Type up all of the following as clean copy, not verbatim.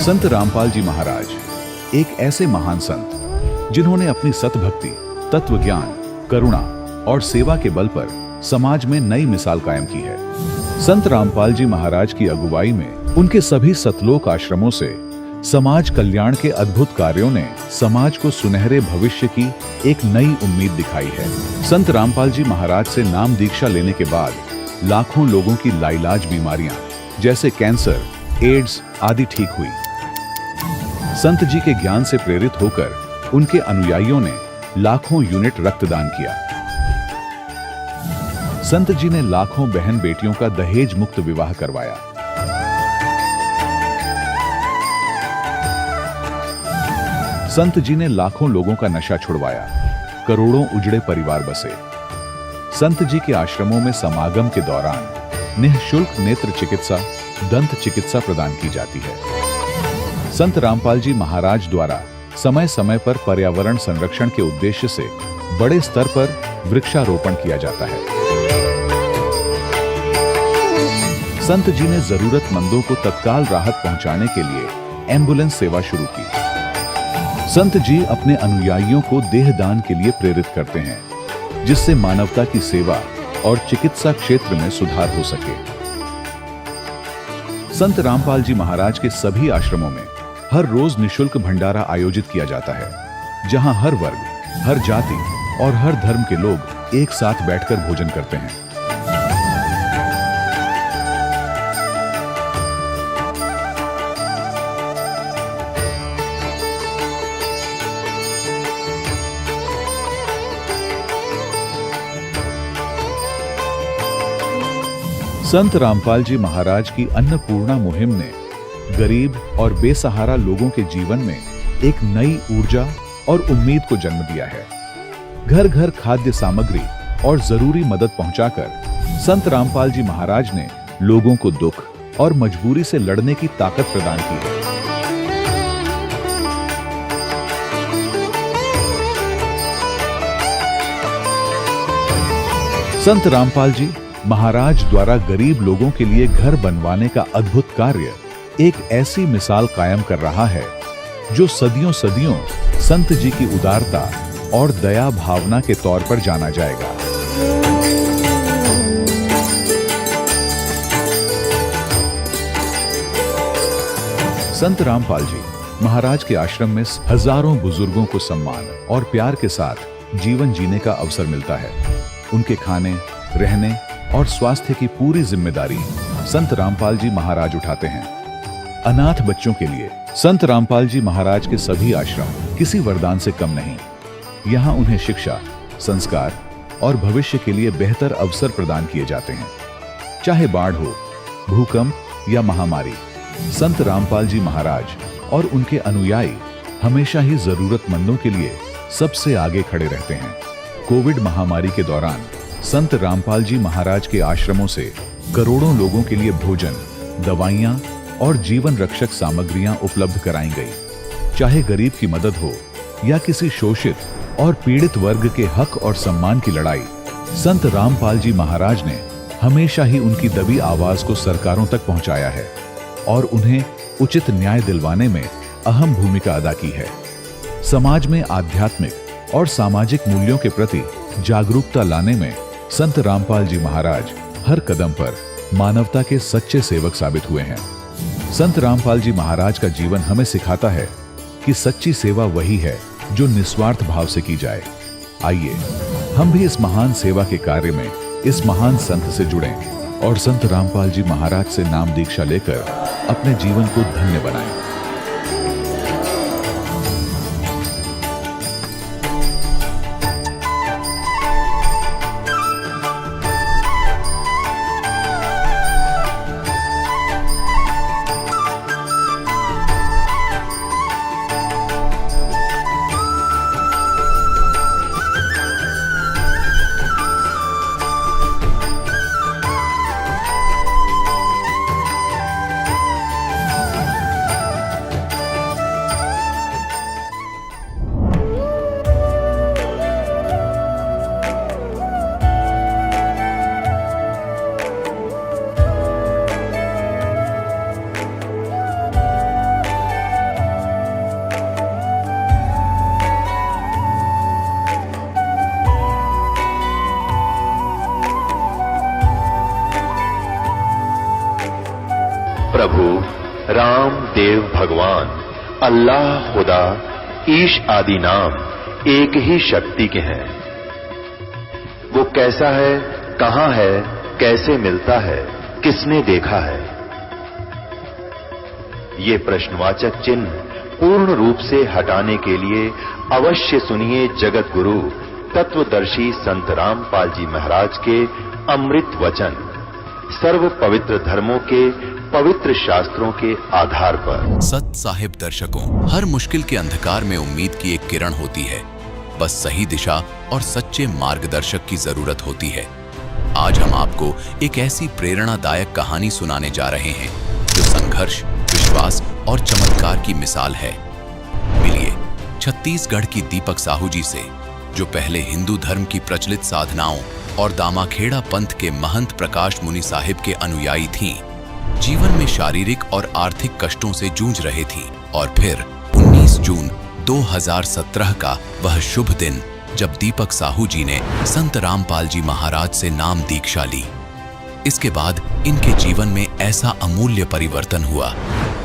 संत रामपाल जी महाराज एक ऐसे महान संत जिन्होंने अपनी सतभक्ति, तत्व ज्ञान, करुणा और सेवा के बल पर समाज में नई मिसाल कायम की है। संत रामपाल जी महाराज की अगुवाई में उनके सभी सतलोक आश्रमों से समाज कल्याण के अद्भुत कार्यों ने समाज को सुनहरे भविष्य की एक नई उम्मीद दिखाई है। संत रामपाल जी महाराज से नाम दीक्षा लेने के बाद लाखों लोगों की लाइलाज बीमारियां जैसे कैंसर, एड्स आदि ठीक हुई। संत जी के ज्ञान से प्रेरित होकर उनके अनुयायियों ने लाखों यूनिट रक्तदान किया। संत जी ने लाखों बहन बेटियों का दहेज मुक्त विवाह करवाया। संत जी ने लाखों लोगों का नशा छुड़वाया, करोड़ों उजड़े परिवार बसे। संत जी के आश्रमों में समागम के दौरान निःशुल्क नेत्र चिकित्सा, दंत चिकित्सा प्रदान की जाती है। संत रामपाल जी महाराज द्वारा समय समय पर पर्यावरण संरक्षण के उद्देश्य से बड़े स्तर पर वृक्षारोपण किया जाता है। संत जी ने जरूरतमंदों को तत्काल राहत पहुंचाने के लिए एम्बुलेंस सेवा शुरू की। संत जी अपने अनुयायियों को देहदान के लिए प्रेरित करते हैं, जिससे मानवता की सेवा और चिकित्सा क्षेत्र में सुधार हो सके। संत रामपाल जी महाराज के सभी आश्रमों में हर रोज निःशुल्क भंडारा आयोजित किया जाता है, जहां हर वर्ग, हर जाति और हर धर्म के लोग एक साथ बैठकर भोजन करते हैं। संत रामपाल जी महाराज की अन्नपूर्णा मुहिम ने गरीब और बेसहारा लोगों के जीवन में एक नई ऊर्जा और उम्मीद को जन्म दिया है। घर घर खाद्य सामग्री और जरूरी मदद पहुंचाकर संत रामपाल जी महाराज ने लोगों को दुख और मजबूरी से लड़ने की ताकत प्रदान की है। संत रामपाल जी महाराज द्वारा गरीब लोगों के लिए घर बनवाने का अद्भुत कार्य एक ऐसी मिसाल कायम कर रहा है जो सदियों सदियों संत जी की उदारता और दया भावना के तौर पर जाना जाएगा। संत रामपाल जी महाराज के आश्रम में हजारों बुजुर्गों को सम्मान और प्यार के साथ जीवन जीने का अवसर मिलता है। उनके खाने, रहने और स्वास्थ्य की पूरी जिम्मेदारी संत रामपाल जी महाराज उठाते हैं। अनाथ बच्चों के लिए संत रामपाल जी महाराज के सभी आश्रम किसी वरदान से कम नहीं। यहाँ उन्हें शिक्षा, संस्कार और भविष्य के लिए बेहतर अवसर प्रदान किए जाते हैं। चाहे बाढ़ हो, भूकंप या महामारी, संत रामपाल जी महाराज और उनके अनुयायी हमेशा ही जरूरतमंदों के लिए सबसे आगे खड़े रहते हैं। कोविड महामारी के दौरान संत रामपाल जी महाराज के आश्रमों से करोड़ों लोगों के लिए भोजन, दवाइयां और जीवन रक्षक सामग्रियां उपलब्ध कराई गई। चाहे गरीब की मदद हो या किसी शोषित और पीड़ित वर्ग के हक और सम्मान की लड़ाई, संत रामपाल जी महाराज ने हमेशा ही उनकी दबी आवाज को सरकारों तक पहुंचाया है और उन्हें उचित न्याय दिलवाने में अहम भूमिका अदा की है। समाज में आध्यात्मिक और सामाजिक मूल्यों के प्रति जागरूकता लाने में संत रामपाल जी महाराज हर कदम पर मानवता के सच्चे सेवक साबित हुए हैं। संत रामपाल जी महाराज का जीवन हमें सिखाता है कि सच्ची सेवा वही है जो निस्वार्थ भाव से की जाए। आइए हम भी इस महान सेवा के कार्य में इस महान संत से जुड़ें और संत रामपाल जी महाराज से नाम दीक्षा लेकर अपने जीवन को धन्य बनाएं। प्रभु राम देव भगवान अल्लाह खुदा ईश आदि नाम एक ही शक्ति के हैं। वो कैसा है, कहां है, कैसे मिलता है, किसने देखा है? ये प्रश्नवाचक चिन्ह पूर्ण रूप से हटाने के लिए अवश्य सुनिए जगत गुरु तत्वदर्शी संत रामपाल जी महाराज के अमृत वचन, सर्व पवित्र धर्मों के पवित्र शास्त्रों के आधार पर। सत साहिब दर्शकों, हर मुश्किल के अंधकार में उम्मीद की एक किरण होती है। बस सही दिशा और सच्चे मार्गदर्शक की जरूरत होती है। आज हम आपको एक ऐसी प्रेरणादायक कहानी सुनाने जा रहे हैं जो संघर्ष, विश्वास और चमत्कार की मिसाल है। मिलिए छत्तीसगढ़ की दीपक साहू जी से, जो पहले हिंदू धर्म की प्रचलित साधनाओं और दामाखेड़ा पंथ के महंत प्रकाश मुनि साहिब के अनुयायी थीं। जीवन में शारीरिक और आर्थिक कष्टों से जूझ रहे थीं और फिर 19 जून 2017 का वह शुभ दिन जब दीपक साहू जी ने संत रामपाल जी महाराज से नाम दीक्षा ली। इसके बाद इनके जीवन में ऐसा अमूल्य परिवर्तन हुआ।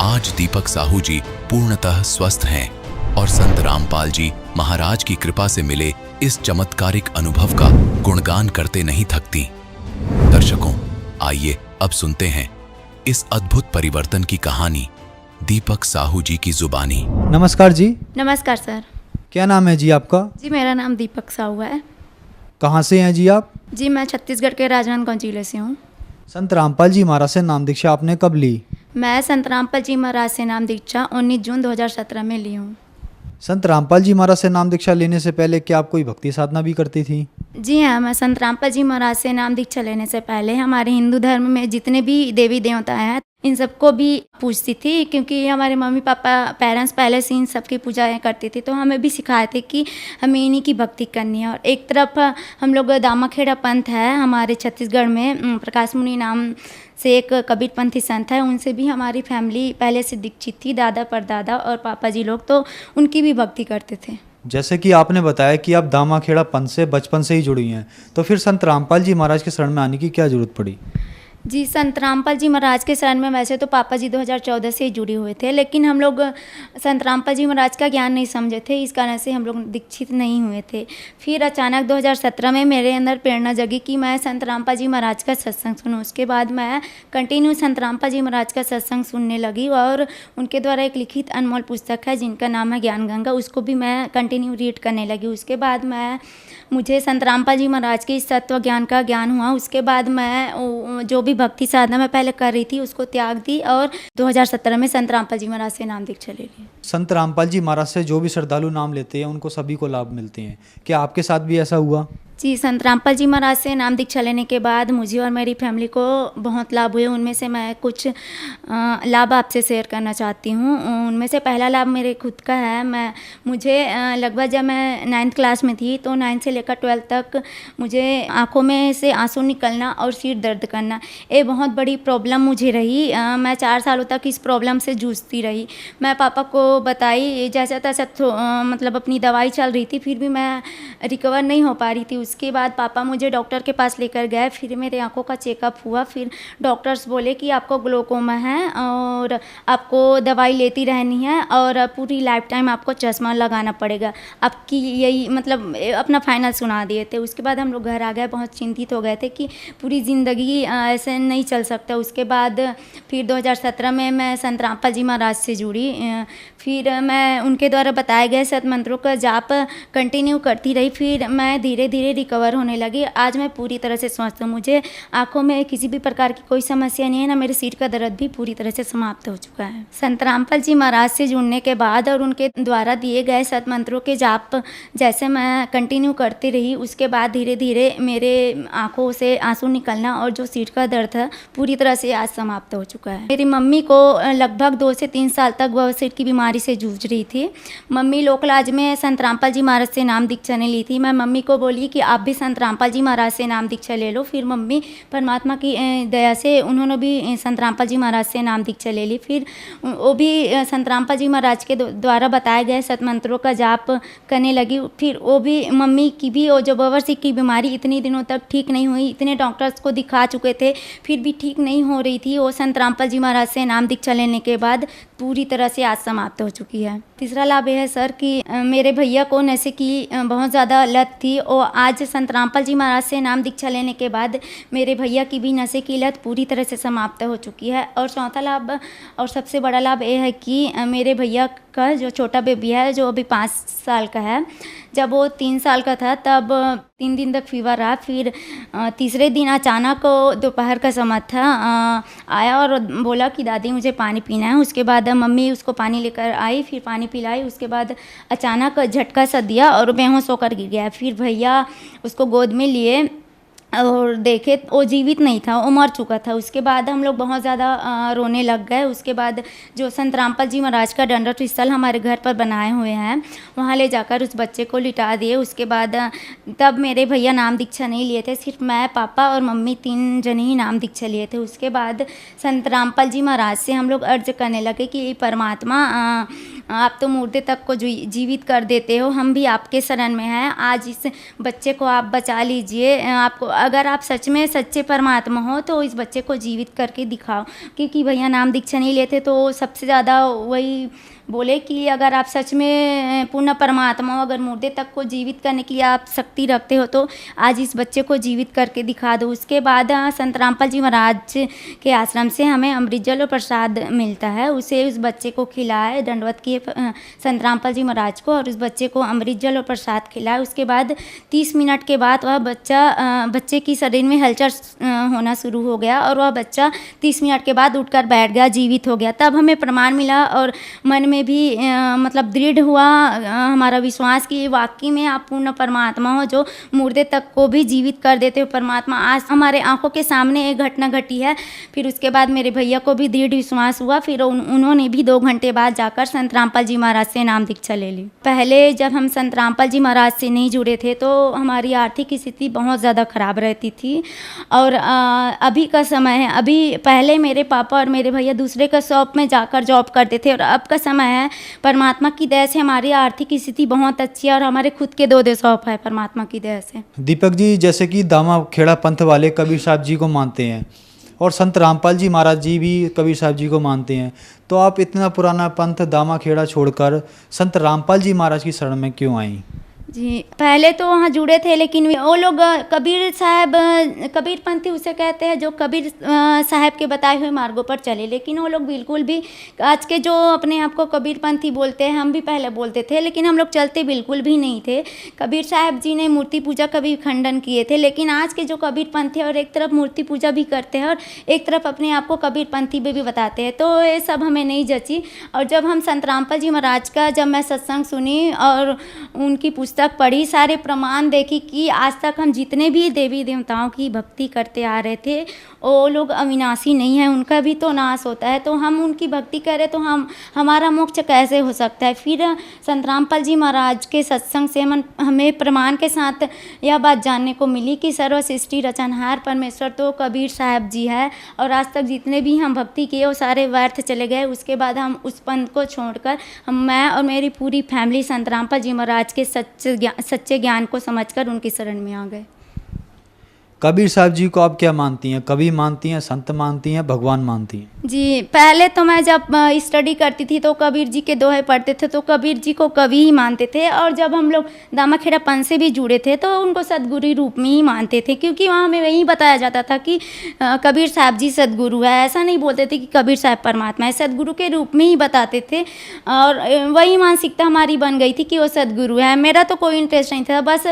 आज दीपक साहू जी पूर्णतः स्वस्थ हैं और संत रामपाल जी महाराज की कृपा से मिले इस चमत्कारिक अनुभव का गुणगान करते नहीं थकती। दर्शकों, आइए अब सुनते हैं इस अद्भुत परिवर्तन की कहानी दीपक साहू जी की जुबानी। नमस्कार जी। नमस्कार सर। क्या नाम है जी आपका? जी मेरा नाम दीपक साहू है। कहाँ से हैं जी आप? जी मैं छत्तीसगढ़ के राजनांदगांव जिले से हूँ। संत रामपाल जी महाराज से नाम दीक्षा आपने कब ली? मैं संत रामपाल जी महाराज से नाम दीक्षा 19 जून 2017 में ली हूँ। संत रामपाल जी महाराज से नाम दीक्षा लेने से पहले क्या आप कोई भक्ति साधना भी करती थी? जी हाँ, मैं संत रामपाल जी महाराज से नाम दीक्षा लेने से पहले हमारे हिंदू धर्म में जितने भी देवी देवता हैं इन सबको भी पूजती थी, क्योंकि हमारे मम्मी पापा पेरेंट्स पहले से इन सबकी पूजाएं करती थी, तो हमें भी सिखाए थे कि हमें इन्हीं की भक्ति करनी है। और एक तरफ हम लोग दामाखेड़ा पंथ है हमारे छत्तीसगढ़ में, प्रकाश मुनि नाम से एक कबीरपंथी संत है, उनसे भी हमारी फैमिली पहले से दीक्षित थी, दादा परदादा और पापा जी लोग, तो उनकी भी भक्ति करते थे। जैसे कि आपने बताया कि आप दामाखेड़ा पंथ से बचपन से ही जुड़ी हैं, तो फिर संत रामपाल जी महाराज के शरण में आने की क्या जरूरत पड़ी? जी, संत रामपाल जी महाराज के शरण में वैसे तो पापा जी 2014 से ही जुड़े हुए थे, लेकिन हम लोग संत रामपाल जी महाराज का ज्ञान नहीं समझे थे, इस कारण से हम लोग दीक्षित नहीं हुए थे। फिर अचानक 2017 में मेरे अंदर प्रेरणा जगी कि मैं संत रामपाल जी महाराज का सत्संग सुनूं। उसके बाद मैं कंटिन्यू संत रामपाल जी महाराज का सत्संग सुनने लगी और उनके द्वारा एक लिखित अनमोल पुस्तक है जिनका नाम है ज्ञान गंगा, उसको भी मैं कंटिन्यू रीड करने लगी। उसके बाद मुझे संत रामपाल जी महाराज के इस तत्व ज्ञान का ज्ञान हुआ। उसके बाद मैं जो भी भक्ति साधना मैं पहले कर रही थी उसको त्याग दी और 2017 में संत रामपाल जी महाराज से नाम दीक्षा ले ली। संत रामपाल जी महाराज से जो भी श्रद्धालु नाम लेते हैं उनको सभी को लाभ मिलते हैं, क्या आपके साथ भी ऐसा हुआ? जी, संत रामपाल जी महाराज से नाम दीक्षा लेने के बाद मुझे और मेरी फैमिली को बहुत लाभ हुए। उनमें से मैं कुछ लाभ आपसे शेयर करना चाहती हूँ। उनमें से पहला लाभ मेरे खुद का है। मुझे लगभग जब मैं 9th क्लास में थी तो 9 से लेकर 12 तक मुझे आँखों में से आंसू निकलना और सिर दर्द करना, ये बहुत बड़ी प्रॉब्लम मुझे रही। मैं 4 सालों तक इस प्रॉब्लम से जूझती रही। मैं पापा को बताई, जैसा तैसा मतलब अपनी दवाई चल रही थी, फिर भी मैं रिकवर नहीं हो पा रही थी। उसके बाद पापा मुझे डॉक्टर के पास लेकर गए, फिर मेरे आंखों का चेकअप हुआ। फिर डॉक्टर्स बोले कि आपको ग्लोकोमा है और आपको दवाई लेती रहनी है और पूरी लाइफ टाइम आपको चश्मा लगाना पड़ेगा, आपकी यही मतलब अपना फाइनल सुना दिए थे। उसके बाद हम लोग घर आ गए, बहुत चिंतित हो गए थे कि पूरी ज़िंदगी ऐसे नहीं चल सकता। उसके बाद फिर 2017 में मैं संत रामपाल जी महाराज से जुड़ी। फिर मैं उनके द्वारा बताए गए सत मंत्रों का जाप कंटिन्यू करती रही। फिर मैं धीरे धीरे रिकवर होने लगी। आज मैं पूरी तरह से स्वस्थ हूँ। मुझे आंखों में किसी भी प्रकार की कोई समस्या नहीं है, ना मेरे सिर का दर्द भी पूरी तरह से समाप्त हो चुका है। संत रामपाल जी महाराज से जुड़ने के बाद और उनके द्वारा दिए गए सत मंत्रों के जाप जैसे मैं कंटिन्यू करती रही, उसके बाद धीरे धीरे मेरे आंखों से आंसू निकलना और जो सिर का दर्द था पूरी तरह से आज समाप्त हो चुका है। मेरी मम्मी को लगभग 2 से 3 साल तक बवासीर की बीमारी से जूझ रही थी। मम्मी लोकलाज में संत रामपाल जी महाराज से नाम दीक्षा ने ली थी। मैं मम्मी को बोली कि आप भी संत रामपाल जी महाराज से नाम दीक्षा ले लो। फिर मम्मी परमात्मा की दया से उन्होंने भी संत रामपाल जी महाराज से नाम दीक्षा ले ली। फिर वो भी संत रामपाल जी महाराज के द्वारा बताए गए सतमंत्रों का जाप करने लगी। फिर वो भी मम्मी की भी वो जो बवासीर की बीमारी इतनी दिनों तक ठीक नहीं हुई, इतने डॉक्टर्स को दिखा चुके थे फिर भी ठीक नहीं हो रही थी, वो संत रामपाल जी महाराज से नाम दीक्षा लेने के बाद पूरी तरह से आज समाप्त हो चुकी है। तीसरा लाभ यह है सर कि मेरे भैया को नशे की बहुत ज़्यादा लत थी और आज संत रामपाल जी महाराज से नाम दीक्षा लेने के बाद मेरे भैया की भी नशे की लत पूरी तरह से समाप्त हो चुकी है। और चौथा लाभ और सबसे बड़ा लाभ यह है कि मेरे भैया का जो छोटा बेबी है जो अभी 5 साल का है, जब वो 3 साल का था तब 3 दिन तक फीवर रहा। फिर तीसरे दिन अचानक दोपहर का समय था, आया और बोला कि दादी मुझे पानी पीना है। उसके बाद मम्मी उसको पानी लेकर आई, फिर पानी पिलाई। उसके बाद अचानक झटका सा दिया और बेहोश होकर गिर गया। फिर भैया उसको गोद में लिए और देखे वो जीवित नहीं था, वो मर चुका था। उसके बाद हम लोग बहुत ज़्यादा रोने लग गए। उसके बाद जो संत रामपाल जी महाराज का दंडवत स्थल हमारे घर पर बनाए हुए हैं, वहाँ ले जाकर उस बच्चे को लिटा दिए। उसके बाद तब मेरे भैया नाम दीक्षा नहीं लिए थे, सिर्फ मैं, पापा और मम्मी 3 जने ही नाम दीक्षा लिए थे। उसके बाद संत रामपाल जी महाराज से हम लोग अर्ज करने लगे कि परमात्मा आप तो मुर्दे तक को जीवित कर देते हो, हम भी आपके शरण में हैं, आज इस बच्चे को आप बचा लीजिए। आपको अगर आप सच में सच्चे परमात्मा हो तो इस बच्चे को जीवित करके दिखाओ। क्योंकि भैया नाम दीक्षा नहीं लेते तो सबसे ज़्यादा वही बोले कि अगर आप सच में पूर्ण परमात्मा हो, अगर मुर्दे तक को जीवित करने की आप शक्ति रखते हो तो आज इस बच्चे को जीवित करके दिखा दो। उसके बाद संत रामपाल जी महाराज के आश्रम से हमें अमृत जल और प्रसाद मिलता है, उसे उस बच्चे को खिलाए, दंडवत किए संत रामपाल जी महाराज को और उस बच्चे को अमृत जल और प्रसाद खिलाए। उसके बाद 30 मिनट के बाद वह बच्चे की शरीर में हलचल होना शुरू हो गया और वह बच्चा 30 मिनट के बाद उठकर बैठ गया, जीवित हो गया। तब हमें प्रमाण मिला और मन में भी मतलब दृढ़ हुआ हमारा विश्वास कि वाकई में आप पूर्ण परमात्मा हो जो मुर्दे तक को भी जीवित कर देते हो परमात्मा। आज हमारे आंखों के सामने एक घटना घटी है। फिर उसके बाद मेरे भैया को भी दृढ़ विश्वास हुआ। फिर उन्होंने भी 2 घंटे बाद जाकर संत रामपाल जी महाराज से नाम दीक्षा ले ली। पहले जब हम संत रामपाल जी महाराज से नहीं जुड़े थे तो हमारी आर्थिक स्थिति बहुत ज़्यादा खराब रहती थी। और अभी का समय है, अभी पहले मेरे पापा और मेरे भैया दूसरे का शॉप में जाकर जॉब करते थे और अब का समय है परमात्मा की दया से हमारी आर्थिक स्थिति बहुत अच्छी है और हमारे खुद के 2 शॉप है परमात्मा की दया से। दीपक जी, जैसे कि दामा खेड़ा पंथ वाले कबीर साहब जी को मानते हैं और संत रामपाल जी महाराज जी भी कबीर साहब जी को मानते हैं, तो आप इतना पुराना पंथ दामा खेड़ा छोड़कर संत रामपाल जी महाराज की शरण में क्यों आई? जी, पहले तो वहाँ जुड़े थे लेकिन वो लोग कबीर साहब, कबीर पंथी उसे कहते हैं जो कबीर साहब के बताए हुए मार्गों पर चले, लेकिन वो लोग बिल्कुल भी आज के जो अपने आप को कबीर पंथी बोलते हैं, हम भी पहले बोलते थे लेकिन हम लोग चलते बिल्कुल भी नहीं थे। कबीर साहब जी ने मूर्ति पूजा का भी खंडन किए थे, लेकिन आज के जो कबीर पंथी और एक तरफ मूर्ति पूजा भी करते हैं और एक तरफ अपने आप को कबीर पंथी भी बताते हैं, तो ये सब हमें नहीं जची। और जब हम संत रामपाल जी महाराज का जब मैं सत्संग सुनी और उनकी पुस्तक पढ़ी, सारे प्रमाण देखी कि आज तक हम जितने भी देवी देवताओं की भक्ति करते आ रहे थे वो लोग अविनाशी नहीं है, उनका भी तो नाश होता है, तो हम उनकी भक्ति करें तो हमारा मोक्ष कैसे हो सकता है। फिर संत रामपाल जी महाराज के सत्संग से हमें प्रमाण के साथ यह बात जानने को मिली कि सर्व सृष्टि रचनहार परमेश्वर तो कबीर साहब जी है और आज तक जितने भी हम भक्ति किए वो सारे व्यर्थ चले गए। उसके बाद हम उस पंथ को छोड़कर मैं और मेरी पूरी फैमिली संत रामपाल जी महाराज के सच्चे ज्ञान को समझकर उनकी शरण में आ गए। कबीर साहब जी को आप क्या मानती हैं? कवि मानती हैं, संत मानती हैं, भगवान मानती हैं? जी, पहले तो मैं जब स्टडी करती थी तो कबीर जी के दोहे पढ़ते थे तो कबीर जी को कवि ही मानते थे, और जब हम लोग दामाखेड़ा पंथ से भी जुड़े थे तो उनको सदगुरु रूप में ही मानते थे, क्योंकि वहाँ हमें वही बताया जाता था कि कबीर साहब जी सदगुरु है। ऐसा नहीं बोलते थे कि कबीर साहब परमात्मा है, सदगुरु के रूप में ही बताते थे और वही मानसिकता हमारी बन गई थी कि वो सदगुरु है। मेरा तो कोई इंटरेस्ट नहीं था, बस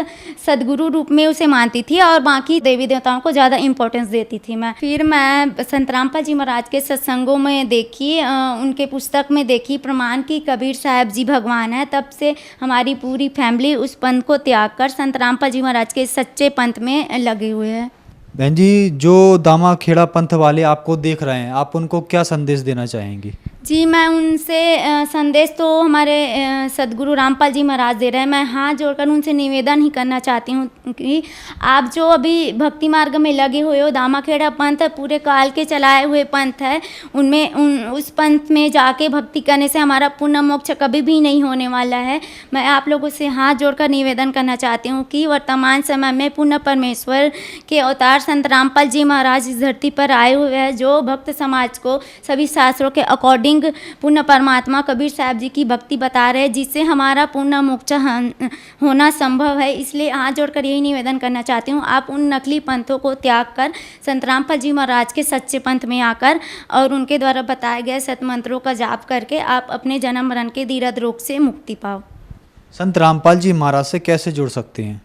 सदगुरु रूप में उसे मानती थी और बाकी देवी देवताओं को ज़्यादा इंपॉर्टेंस देती थी मैं। फिर मैं संत रामपाल जी महाराज के सत्संगों में देखी, उनके पुस्तक में देखी प्रमाण कि कबीर साहब जी भगवान है, तब से हमारी पूरी फैमिली उस पंथ को त्याग कर संत रामपाल जी महाराज के सच्चे पंथ में लगे हुए हैं। बहन जी, जो दामा खेड़ा पंथ वाले आपको देख रहे हैं, आप उनको क्या संदेश देना चाहेंगी? जी, मैं उनसे संदेश तो हमारे सद्गुरु रामपाल जी महाराज दे रहे हैं। मैं हाथ जोड़कर उनसे निवेदन ही करना चाहती हूँ कि आप जो अभी भक्ति मार्ग में लगे हुए हो, दामाखेड़ा पंथ पूरे काल के चलाए हुए पंथ है, उस पंथ में जाके भक्ति करने से हमारा पुण्य मोक्ष कभी भी नहीं होने वाला है। मैं आप लोगों से हाथ जोड़कर निवेदन करना चाहती हूँ कि वर्तमान समय में पुण्य परमेश्वर के अवतार संत रामपाल जी महाराज इस धरती पर आए हुए हैं, जो भक्त समाज को सभी शास्त्रों के अकॉर्डिंग पुण्य परमात्मा कबीर साहब जी की भक्ति बता रहे हैं, जिससे हमारा पुण्य मोक्ष होना संभव है। इसलिए हाथ जोड़कर यही निवेदन करना चाहती हूँ, आप उन नकली पंथों को त्याग कर संत रामपाल जी महाराज के सच्चे पंथ में आकर और उनके द्वारा बताए गए सतमंत्रों का जाप करके आप अपने जन्म मरण के दीर्घ रोग से मुक्ति पाओ। संत रामपाल जी महाराज से कैसे जुड़ सकते हैं?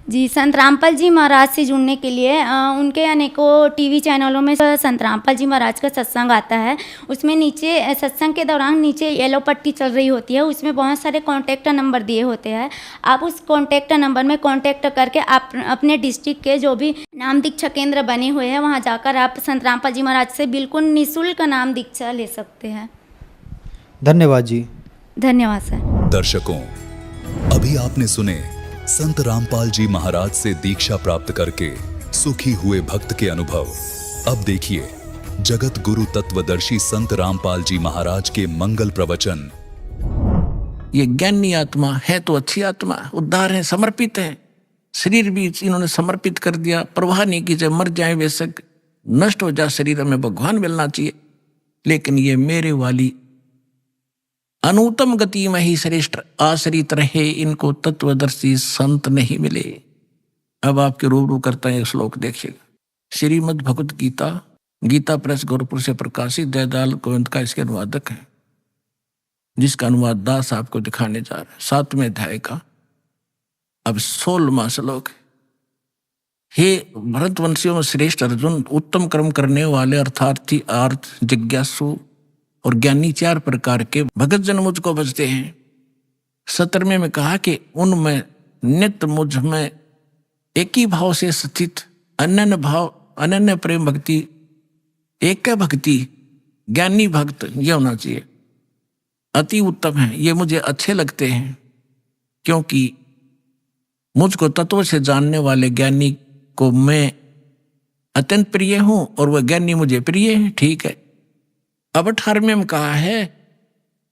जी, संत रामपाल जी महाराज से जुड़ने के लिए उनके अनेकों टीवी चैनलों में संत रामपाल जी महाराज का सत्संग आता है। उसमें नीचे सत्संग के दौरान नीचे येलो पट्टी चल रही होती है, उसमें बहुत सारे कॉन्टैक्ट नंबर दिए होते हैं। आप उस कॉन्टैक्ट नंबर में कॉन्टैक्ट करके आप अपने डिस्ट्रिक्ट के जो भी नाम दीक्षा केंद्र बने हुए हैं, वहाँ जाकर आप संत रामपाल जी महाराज से बिल्कुल निःशुल्क नाम दीक्षा ले सकते हैं। धन्यवाद जी। धन्यवाद सर। दर्शकों, अभी आपने सुने संत रामपाल जी महाराज से दीक्षा प्राप्त करके सुखी हुए भक्त के अनुभव। अब देखिए जगत गुरु तत्वदर्शी संत रामपाल जी महाराज के मंगल प्रवचन। ये ज्ञानी आत्मा है तो अच्छी आत्मा, उद्धार है, समर्पित है। शरीर भी इन्होंने समर्पित कर दिया, परवाह नहीं की, चाहे मर जाए बेशक, नष्ट हो जाए शरीर, में भगवान मिलना चाहिए। लेकिन ये मेरे वाली अनुत्तम गति में ही श्रेष्ठ आश्रित रहे, इनको तत्वदर्शी संत नहीं मिले। अब आपके रूबरू करता है श्लोक देखिएगा। श्रीमद् भगवत गीता, गीता प्रेस गोरखपुर से प्रकाशित, जयदाल गोविंद का इसके अनुवादक है, जिसका अनुवाद दास आपको दिखाने जा रहा है। 7वें अध्याय का अब 16वां श्लोक। हे भरतवंशियों में श्रेष्ठ अर्जुन, उत्तम कर्म करने वाले अर्थार्थी, आर्थ, जिज्ञासु और ज्ञानी 4 प्रकार के भगत जन मुझको भजते हैं। 17वें में कहा कि उनमें नित्य मुझ में एक ही भाव से स्थित अनन्य भाव, अनन्य प्रेम भक्ति, एक भक्ति, ज्ञानी भक्त ये होना चाहिए, अति उत्तम है। ये मुझे अच्छे लगते हैं, क्योंकि मुझको तत्व से जानने वाले ज्ञानी को मैं अत्यंत प्रिय हूं और वह ज्ञानी मुझे प्रिय है। ठीक है। अब 18वें में कहा है,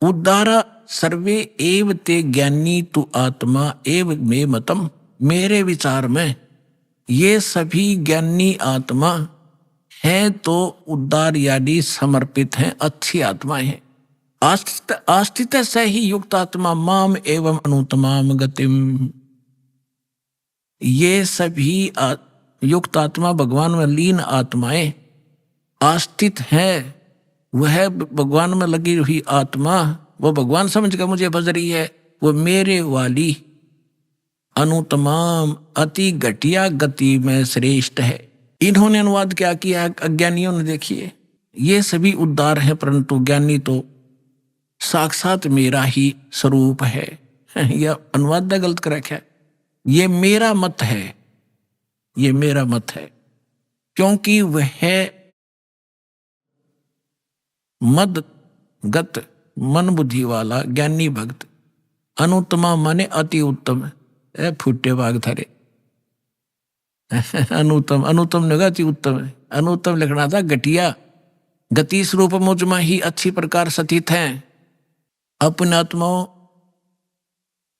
उद्धारा सर्वे एव ते ज्ञानी तु आत्मा एव मे मतम। मेरे विचार में ये सभी ज्ञानी आत्मा हैं तो उद्धार यानी समर्पित हैं, अच्छी आत्माएं हैं। आस्थित से ही युक्त आत्मा माम एवं अनुतमाम गतिम। ये सभी युक्त आत्मा भगवान में लीन आत्माएं आस्थित हैं। वह भगवान में लगी हुई आत्मा, वो भगवान समझकर मुझे भज रही है, वो मेरे वाली अनुतमाम अति घटिया गति में श्रेष्ठ है। इन्होंने अनुवाद क्या किया अज्ञानियों ने? देखिए, ये सभी उद्धार हैं, परंतु ज्ञानी तो साक्षात मेरा ही स्वरूप है। यह अनुवाद गलत कर रखा है। ये मेरा मत है, ये मेरा मत है, क्योंकि वह मद गत मन बुद्धि वाला ज्ञानी भक्त अनुत्तमा माने अति उत्तम। फुटे बाग थारे अनुत्तम, अनुत्तम ने अति उत्तम है। अनुत्तम लिखना था घटिया। गति स्वरूप मुझमा ही अच्छी प्रकार स्थित हैं। अपने आत्माओं,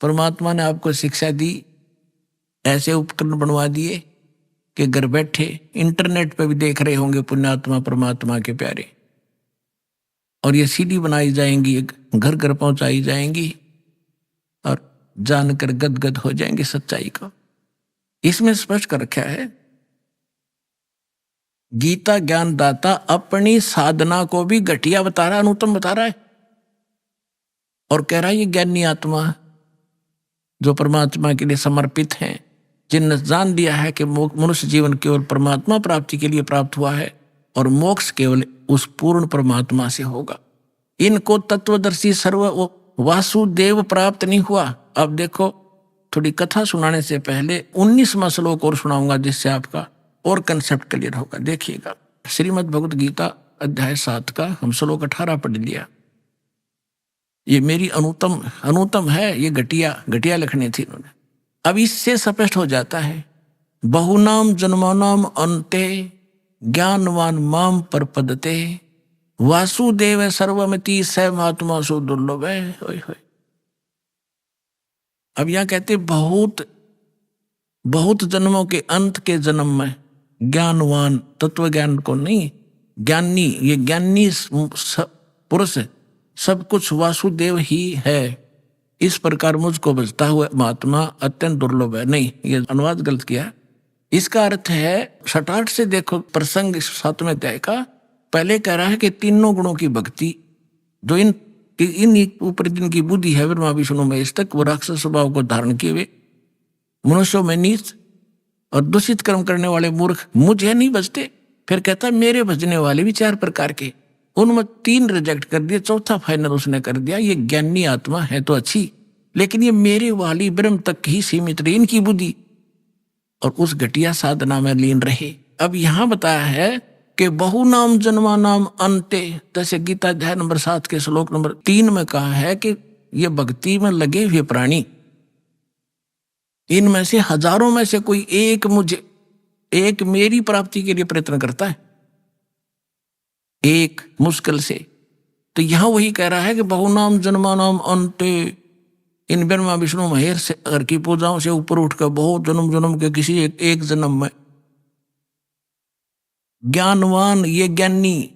परमात्मा ने आपको शिक्षा दी, ऐसे उपकरण बनवा दिए कि घर बैठे इंटरनेट पे भी देख रहे होंगे पुण्यात्मा परमात्मा के प्यारे, और ये सीडी बनाई जाएंगी, घर घर पहुंचाई जाएंगी और जानकर गदगद हो जाएंगे सच्चाई को। इसमें स्पष्ट कर रखा है, गीता ज्ञान दाता अपनी साधना को भी घटिया बता रहा है, अनुत्तम बता रहा है, और कह रहा है ये ज्ञानी आत्मा जो परमात्मा के लिए समर्पित हैं, जिनने जान दिया है कि मनुष्य जीवन केवल परमात्मा प्राप्ति के लिए प्राप्त हुआ है और मोक्ष केवल उस पूर्ण परमात्मा से होगा। इनको तत्वदर्शी सर्व वासुदेव प्राप्त नहीं हुआ। अब देखो, थोड़ी कथा सुनाने से पहले 19वां श्लोक और सुनाऊंगा, जिससे आपका और कंसेप्ट क्लियर होगा। देखिएगा, श्रीमद् भगवत गीता अध्याय 7 का हम श्लोक 18 पढ़ लिया। ये मेरी अनुतम है, ये घटिया लिखनी थी इन्होंने। अब इससे स्पष्ट हो जाता है, बहुनाम जन्मानाम अन्ते ज्ञानवान माम परपदते वासुदेव सर्वमिति स महात्मा सु दुर्लभ है। अब यहां कहते बहुत जन्मों के अंत के जन्म में ज्ञानवान, तत्व ज्ञान को नहीं, ज्ञानी, ये ज्ञानी पुरुष सब कुछ वासुदेव ही है, इस प्रकार मुझको बचता हुआ महात्मा अत्यंत दुर्लभ है। नहीं, ये अनुवाद गलत किया। इसका अर्थ है, 68 से देखो प्रसंग 7वें अध्याय का, पहले कह रहा है कि तीनों गुणों की भक्ति जो इन ऊपर जिनकी बुद्धि है ब्रह्मा विष्णु महेश तक, वो राक्षस स्वभाव को धारण किए हुए मनुष्यों में नीच और दूषित कर्म करने वाले मूर्ख मुझे नहीं बचते। फिर कहता मेरे भजने वाले भी 4 प्रकार के, उनमें 3 रिजेक्ट कर दिए, चौथा फाइनल उसने कर दिया। ये ज्ञानी आत्मा है तो अच्छी, लेकिन ये मेरे वाली ब्रह्म तक ही सीमित रही इनकी बुद्धि और उस घटिया साधना में लीन रहे। अब यहां बताया है कि बहुनाम जन्मानाम अन्ते, जैसे गीता अध्याय नंबर 7 के श्लोक नंबर 3 में कहा है कि ये भक्ति में लगे हुए प्राणी, इनमें से हजारों में से कोई एक मेरी प्राप्ति के लिए प्रयत्न करता है, एक मुश्किल से। तो यहां वही कह रहा है कि बहुनाम जन्मानाम अन्ते, इन ब्रह्मा विष्णु महेश से घर की पूजाओं से ऊपर उठकर बहुत जन्म के किसी एक जन्म में ज्ञानवान, ये ज्ञानी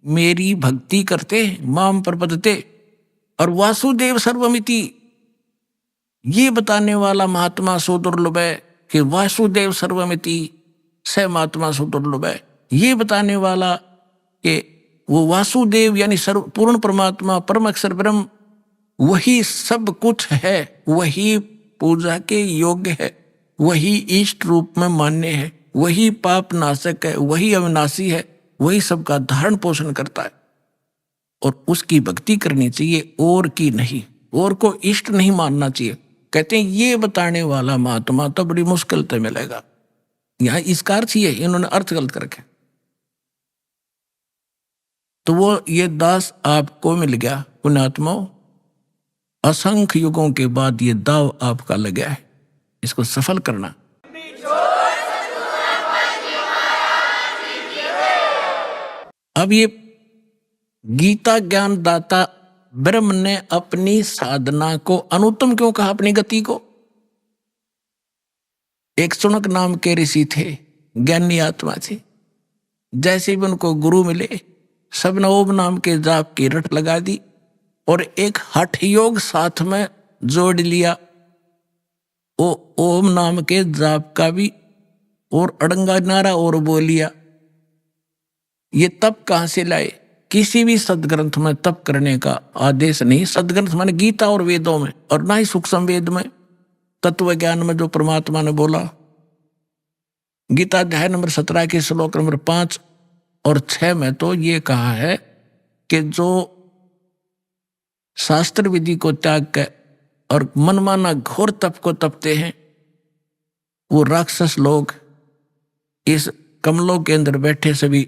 मेरी भक्ति करते माम प्रपदते, और वासुदेव सर्वमिति, ये बताने वाला महात्मा सो दुर्लभ है कि वासुदेव सर्वमिति स महात्मा सो दुर्लभ है। ये बताने वाला कि वो वासुदेव यानी सर्व पूर्ण परमात्मा परम अक्षर ब्रह्म वही सब कुछ है, वही पूजा के योग्य है, वही इष्ट रूप में मान्य है, वही पाप नाशक है, वही अविनाशी है, वही सबका धारण पोषण करता है और उसकी भक्ति करनी चाहिए और की नहीं, और को इष्ट नहीं मानना चाहिए। कहते हैं ये बताने वाला महात्मा तो बड़ी मुश्किल से मिलेगा। यहां इसका अर्थ ही है, इन्होंने अर्थ गलत कर रखे। तो वो ये दास आपको मिल गया पुण्यात्माओं, असंख्य युगों के बाद ये दाव आपका लगा है, इसको सफल करना। अब ये गीता ज्ञान दाता ब्रह्म ने अपनी साधना को अनुत्तम क्यों कहा, अपनी गति को। एक सुनक नाम के ऋषि थे, ज्ञानी आत्मा थे, जैसे भी उनको गुरु मिले सबने ओम नाम के जाप की रट लगा दी और एक हठ योग साथ में जोड़ लिया, वो ओम नाम के जाप का भी और अड़ंगा नारा और बोल लिया। ये तप कहां से लाए, किसी भी सदग्रंथ में तप करने का आदेश नहीं, सदग्रंथ माने गीता और वेदों में, और ना ही सूक्ष्म वेद में, तत्व ज्ञान में जो परमात्मा ने बोला। गीता अध्याय नंबर 17 के श्लोक नंबर 5 और 6 में तो ये कहा है कि जो शास्त्र विधि को त्याग कर और मनमाना घोर तप को तपते हैं, वो राक्षस लोग इस कमलों के अंदर बैठे सभी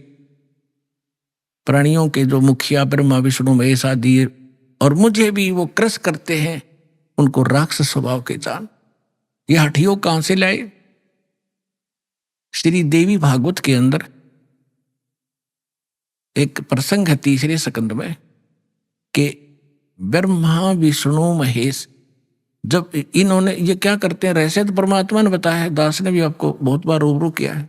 प्राणियों के जो मुखिया ब्रह्मा विष्णु महेश आदि और मुझे भी वो क्रस करते हैं, उनको राक्षस स्वभाव के जान। ये हठयोग कहां से लाए। श्री देवी भागवत के अंदर एक प्रसंग है 3रे स्कंद में कि ब्रह्मा विष्णु महेश जब इन्होंने ये क्या करते हैं, रहस्य तो परमात्मा ने बताया है, दास ने भी आपको बहुत बार रूबरू किया है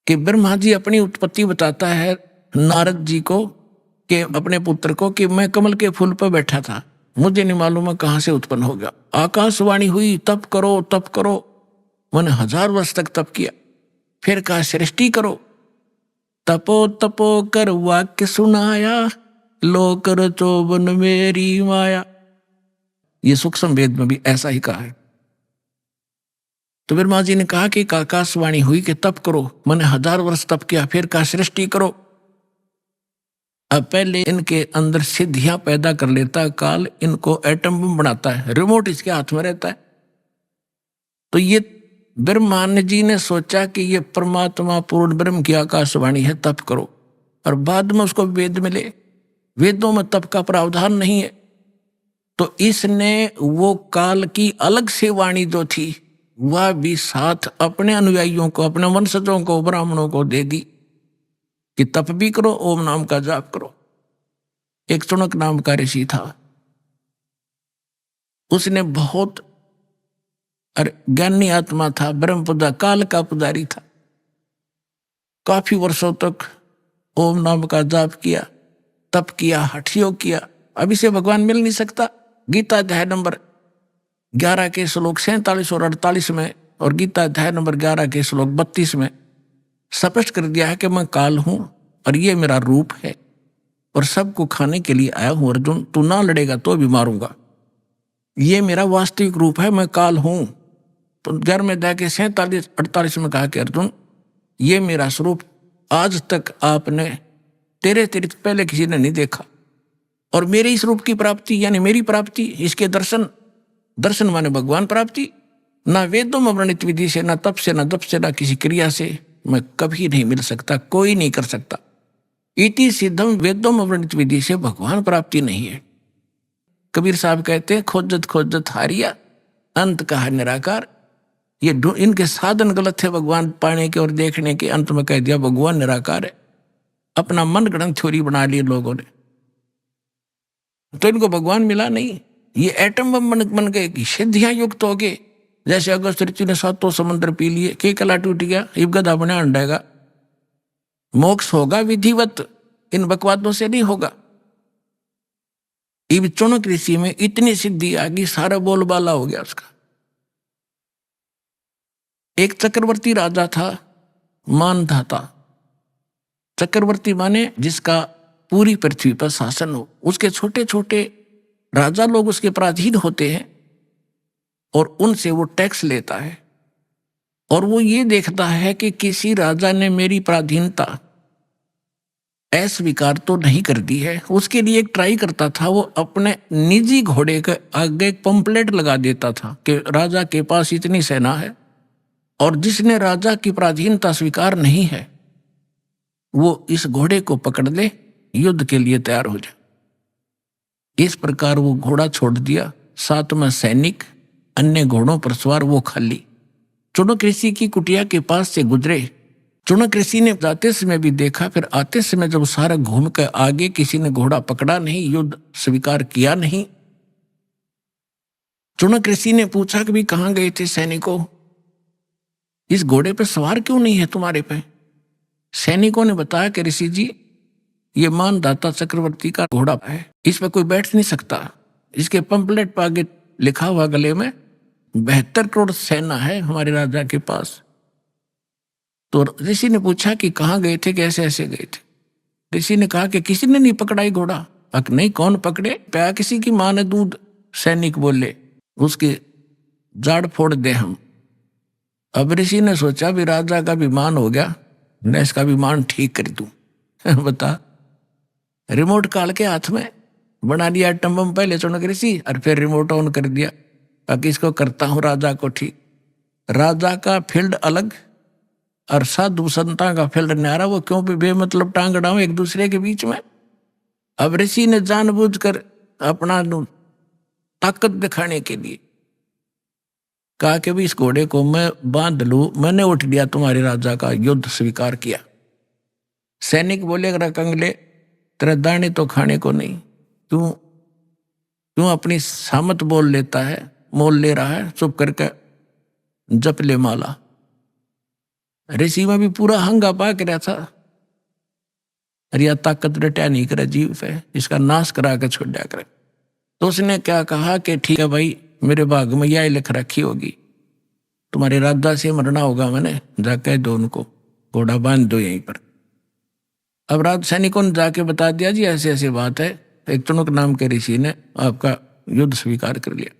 कि ब्रह्मा जी अपनी उत्पत्ति बताता है नारद जी को कि अपने पुत्र को कि मैं कमल के फूल पर बैठा था, मुझे नहीं मालूम है कहां से उत्पन्न हो गया। आकाशवाणी हुई तप करो तप करो, मैंने 1000 वर्ष तक तप किया। फिर कहा सृष्टि करो, तपो तपो कर वाक्य सुनाया, लोक रचोबन मेरी माया। ये सूक्ष्म वेद में भी ऐसा ही कहा है। तो ब्रह्मा जी ने कहा कि आकाशवाणी हुई कि तप करो, मैंने 1000 वर्ष तप किया। फिर कहा सृष्टि करो। अब पहले इनके अंदर सिद्धियां पैदा कर लेता है काल, इनको एटम बम बनाता है, रिमोट इसके हाथ में रहता है। तो ये ब्रह्मांड जी ने सोचा कि ये परमात्मा पूर्ण ब्रह्म की आकाशवाणी है, तप करो, और बाद में उसको वेद मिले। वेदों में तप का प्रावधान नहीं है, तो इसने वो काल की अलग से वाणी जो थी वह भी साथ अपने अनुयायियों को, अपने वंशजों को, ब्राह्मणों को दे दी कि तप भी करो, ओम नाम का जाप करो। एक चुनक नाम का ऋषि था, उसने बहुत ज्ञानी आत्मा था, ब्रह्म पुजा काल का पुजारी था। काफी वर्षों तक ओम नाम का जाप किया, तप किया, हठ योग किया। अब इसे भगवान मिल नहीं सकता। गीता अध्याय नंबर 11 के श्लोक 47 और 48 में और गीता अध्याय नंबर 11 के श्लोक 32 में स्पष्ट कर दिया है कि मैं काल हूं और ये मेरा रूप है और सबको खाने के लिए आया हूं। अर्जुन, तू ना लड़ेगा तो भी मारूंगा। ये मेरा वास्तविक रूप है, मैं काल हूं। तो 11वें अध्याय के 47-48 में कहा कि अर्जुन, ये मेरा स्वरूप आज तक आपने तेरे अतिरिक्त पहले किसी ने नहीं देखा, और मेरे इस रूप की प्राप्ति यानी मेरी प्राप्ति, इसके दर्शन माने भगवान प्राप्ति, ना वेदों में वर्णित विधि से, ना तप से, ना जप से, ना किसी क्रिया से मैं कभी नहीं मिल सकता, कोई नहीं कर सकता। इति सिद्धम, वेदों में वर्णित विधि से भगवान प्राप्ति नहीं है। कबीर साहब कहते हैं, खोजत खोजत हारिया, अंत कहा निराकार। ये इनके साधन गलत है भगवान पाने के और देखने के। अंत में कह दिया भगवान निराकार है। अपना मन गढ़ंत थ्योरी बना ली लोगों ने, तो इनको भगवान मिला नहीं। ये एटम बम बन गए, सिद्धियां युक्त हो गए। जैसे अगस्त ऋतु ने 7 समुद्र पी लिए, के कला टूट गया, इब गधा बना अंडेगा। मोक्ष होगा विधिवत, इन बकवादों से नहीं होगा। इब चुनक ऋषि में इतनी सिद्धि आ गई, सारा बोलबाला हो गया उसका। एक चक्रवर्ती राजा था, मानधाता। चक्रवर्ती माने जिसका पूरी पृथ्वी पर शासन हो। उसके छोटे छोटे राजा लोग उसके पराधीन होते हैं और उनसे वो टैक्स लेता है, और वो ये देखता है कि किसी राजा ने मेरी पराधीनता अस्वीकार तो नहीं कर दी है। उसके लिए एक ट्राई करता था, वो अपने निजी घोड़े के आगे एक पंपलेट लगा देता था कि राजा के पास इतनी सेना है और जिसने राजा की पराधीनता स्वीकार नहीं है वो इस घोड़े को पकड़ ले, युद्ध के लिए तैयार हो जाए। इस प्रकार वो घोड़ा छोड़ दिया, साथ में सैनिक, अन्य घोड़ों पर सवार, वो खाली। चुनक ऋषि की कुटिया के पास से गुजरे। चुनक ऋषि ने जाते समय भी देखा, फिर आते समय जब सारा घूम कर आगे किसी ने घोड़ा पकड़ा नहीं, युद्ध स्वीकार किया नहीं। चुनक ऋषि ने पूछा कि भी कहां गए थे सैनिकों, इस घोड़े पे सवार क्यों नहीं है तुम्हारे पे? सैनिकों ने बताया कि ऋषि जी, ये मानधाता चक्रवर्ती का घोड़ा है, इस पे कोई बैठ नहीं सकता। इसके पंपलेट पर आगे लिखा हुआ गले में 72 करोड़ सेना है हमारे राजा के पास। तो ऋषि ने पूछा कि कहाँ गए थे, कैसे ऐसे गए थे? ऋषि ने कहा कि किसी ने नहीं पकड़ा ही घोड़ा। अक नहीं, कौन पकड़े? प्या किसी की माँ ने दूध। सैनिक बोले, उसके जाड़ फोड़ दे हम। अब ऋषि ने सोचा भी राजा का विमान हो गया, मैं इसका विमान ठीक कर दूं। बता, रिमोट काल के हाथ में बना लिया एटम बम पहले चुनक ऋषि, और फिर रिमोट ऑन कर दिया ताकि इसको करता हूं राजा को ठीक। राजा का फील्ड अलग और साधु संता का फील्ड न्यारा। वो क्यों भी बेमतलब टांग अड़ाऊं एक दूसरे के बीच में। अब ऋषि ने जानबूझकर अपना ताकत दिखाने के लिए कहा कि भी इस घोड़े को मैं बांध लूं, मैंने उठ लिया तुम्हारे राजा का, युद्ध स्वीकार किया। सैनिक बोले, अगर कंगले तेरा दाने तो खाने को नहीं, क्यों अपनी सामत बोल लेता है, मोल ले रहा है, चुप करके जप ले माला। ऋषि में भी पूरा हंगा पाक रहा था, अरे यह ताकत रटा नहीं करे जीव पे, इसका नाश करा के छोड़ दिया करे। तो उसने क्या कहा कि ठीक है भाई, मेरे भाग में यह लिख रखी होगी, तुम्हारे राजा से मरना होगा, मैंने जाके दो उनको, घोड़ा बांध दो यहीं पर। अब राज सैनिकों ने जाके बता दिया, जी ऐसे ऐसे बात है, एक चुनक नाम के ऋषि ने आपका युद्ध स्वीकार कर लिया।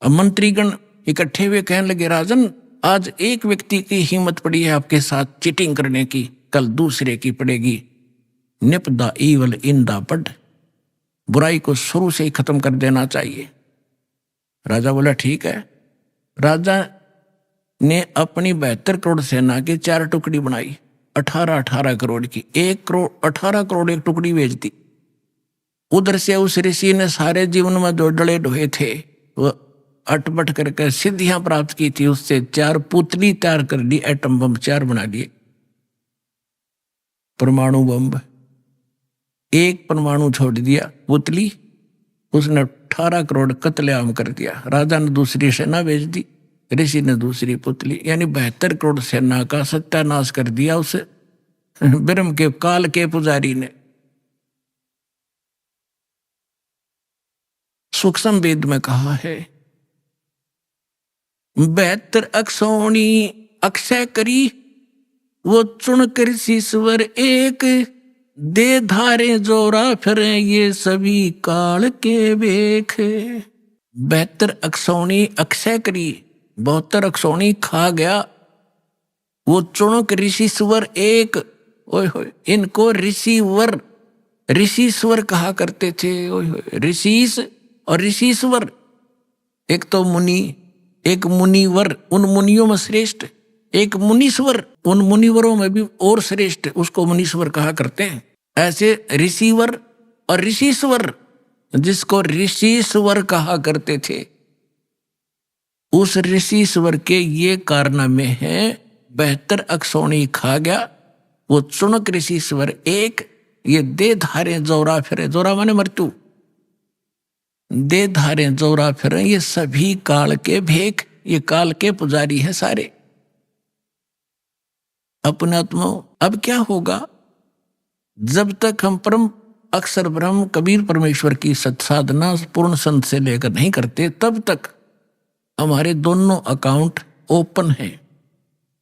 अब मंत्रीगण इकट्ठे हुए कहने लगे, राजन, आज एक व्यक्ति की हिम्मत पड़ी है आपके साथ चीटिंग करने की, कल दूसरे की पड़ेगी। निपदा ईवल इन दा बड, बुराई को शुरू से ही खत्म कर देना चाहिए। राजा बोला ठीक है। राजा ने अपनी 72 करोड़ सेना की 4 टुकड़ी बनाई, 18-18 करोड़ की, 1 करोड़ 18 करोड़ एक टुकड़ी भेज दी। उधर से उस ऋषि ने सारे जीवन में जो डले ढोए थे वो अटपट करके सिद्धियां प्राप्त की थी, उससे 4 पुतली तैयार कर ली, एटम बम 4 बना लिए, परमाणु बम। एक परमाणु छोड़ दिया पुतली, उसने 18 करोड़ कत्लेआम कर दिया। राजा ने दूसरी सेना भेज दी, ऋषि ने दूसरी पुतली, यानी 72 करोड़ सेना का सत्यानाश कर दिया उस ब्रह्म के काल के पुजारी ने। सूक्ष्म वेद में कहा है 72 अक्षौणी अक्षय करी, वो चुन कर शीश्वर एक, दे धारे जोरा फिरे ये सभी काल के बेख। 72 अक्षौणी अक्षय करी, 72 अक्षौणी खा गया, वो चुनक ऋषिश्वर एक। ओए होए, इनको ऋषिवर ऋषिश्वर कहा करते थे। ओए होए, ऋषिस और ऋषिश्वर, एक तो मुनि, एक मुनिवर, उन मुनियों में श्रेष्ठ, एक मुनीश्वर, उन मुनिवरों में भी और श्रेष्ठ, उसको मुनीश्वर कहा करते हैं। ऐसे ऋषिवर और ऋषिश्वर, जिसको ऋषिश्वर कहा करते थे, उस ऋषिश्वर के ये कारनामे हैं। 72 अक्षौणी खा गया, वो चुनक ऋषिश्वर एक, ये दे धारे जोरा फिरे, जोरा माने मृत्यु, दे धारे जोरा फिरे ये सभी काल के भेख, ये काल के पुजारी है सारे। अपने आत्मा अब क्या होगा, जब तक हम परम अक्षर ब्रह्म कबीर परमेश्वर की सत्साधना पूर्ण संत से लेकर नहीं करते, तब तक हमारे दोनों अकाउंट ओपन हैं,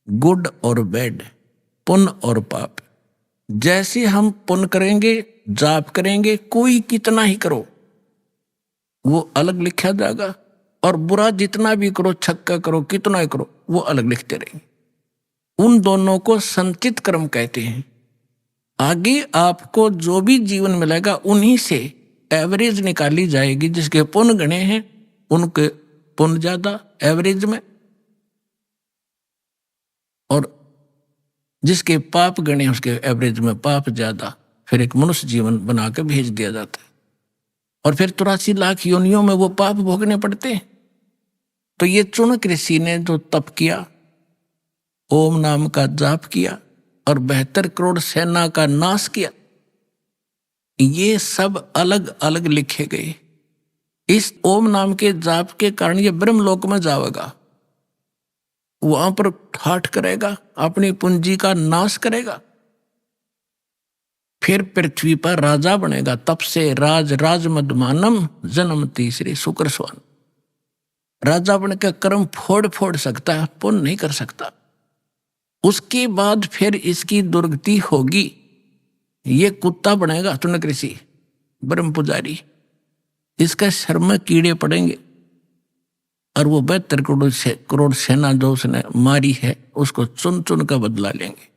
गुड और बैड, पुण्य और पाप। जैसे हम पुण्य करेंगे, जाप करेंगे, कोई कितना ही करो वो अलग लिखा जाएगा, और बुरा जितना भी करो, छक्का करो, कितना ही करो, वो अलग लिखते रहेंगे। उन दोनों को संचित कर्म कहते हैं। आगे आपको जो भी जीवन मिलेगा उन्हीं से एवरेज निकाली जाएगी। जिसके पुण्य गणे हैं उनके पुण्य ज्यादा एवरेज में, और जिसके पाप गणे उसके एवरेज में पाप ज्यादा। फिर एक मनुष्य जीवन बना के भेज दिया जाता है, और फिर 83 लाख योनियों में वो पाप भोगने पड़ते हैं। तो ये चुनक ऋषि ने जो तप किया, ओम नाम का जाप किया और 72 करोड़ सेना का नाश किया, ये सब अलग अलग लिखे गए। इस ओम नाम के जाप के कारण ये ब्रह्मलोक में जाएगा, वहां पर ठाठ करेगा, अपनी पूंजी का नाश करेगा, फिर पृथ्वी पर राजा बनेगा। तप से राज मदमानम जन्म तीसरे शुक्र स्वान। राजा बनकर कर्म फोड़ फोड़ सकता है, पुण्य नहीं कर सकता। उसके बाद फिर इसकी दुर्गति होगी, ये कुत्ता बनेगा चुनक ऋषि ब्रह्म पुजारी, इसका सर में कीड़े पड़ेंगे, और वो 72 करोड़ सेना जो उसने मारी है उसको चुन चुन का बदला लेंगे।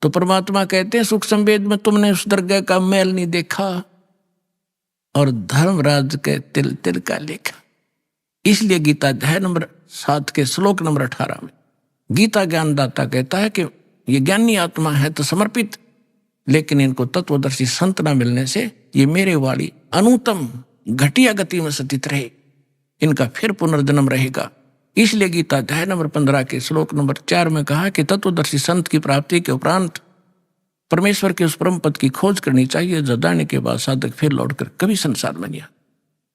तो परमात्मा कहते हैं सूक्ष्म वेद में, तुमने उस दरगाह का मैल नहीं देखा और धर्मराज के तिल तिल का लेखा। इसलिए गीता अध्याय नंबर 7 के श्लोक नंबर 18 में गीता ज्ञानदाता कहता है कि ये ज्ञानी आत्मा है तो समर्पित, लेकिन इनको तत्वदर्शी संत न मिलने से ये मेरे वाली अनुत्तम घटिया गति में स्थित रहे, इनका फिर पुनर्जन्म रहेगा। इसलिए गीता अध्याय नंबर 15 के श्लोक नंबर 4 में कहा कि तत्वदर्शी संत की प्राप्ति के उपरांत परमेश्वर के उस परम पद की खोज करनी चाहिए, जो जाने के बाद साधक फिर लौटकर कभी संसार में नहीं।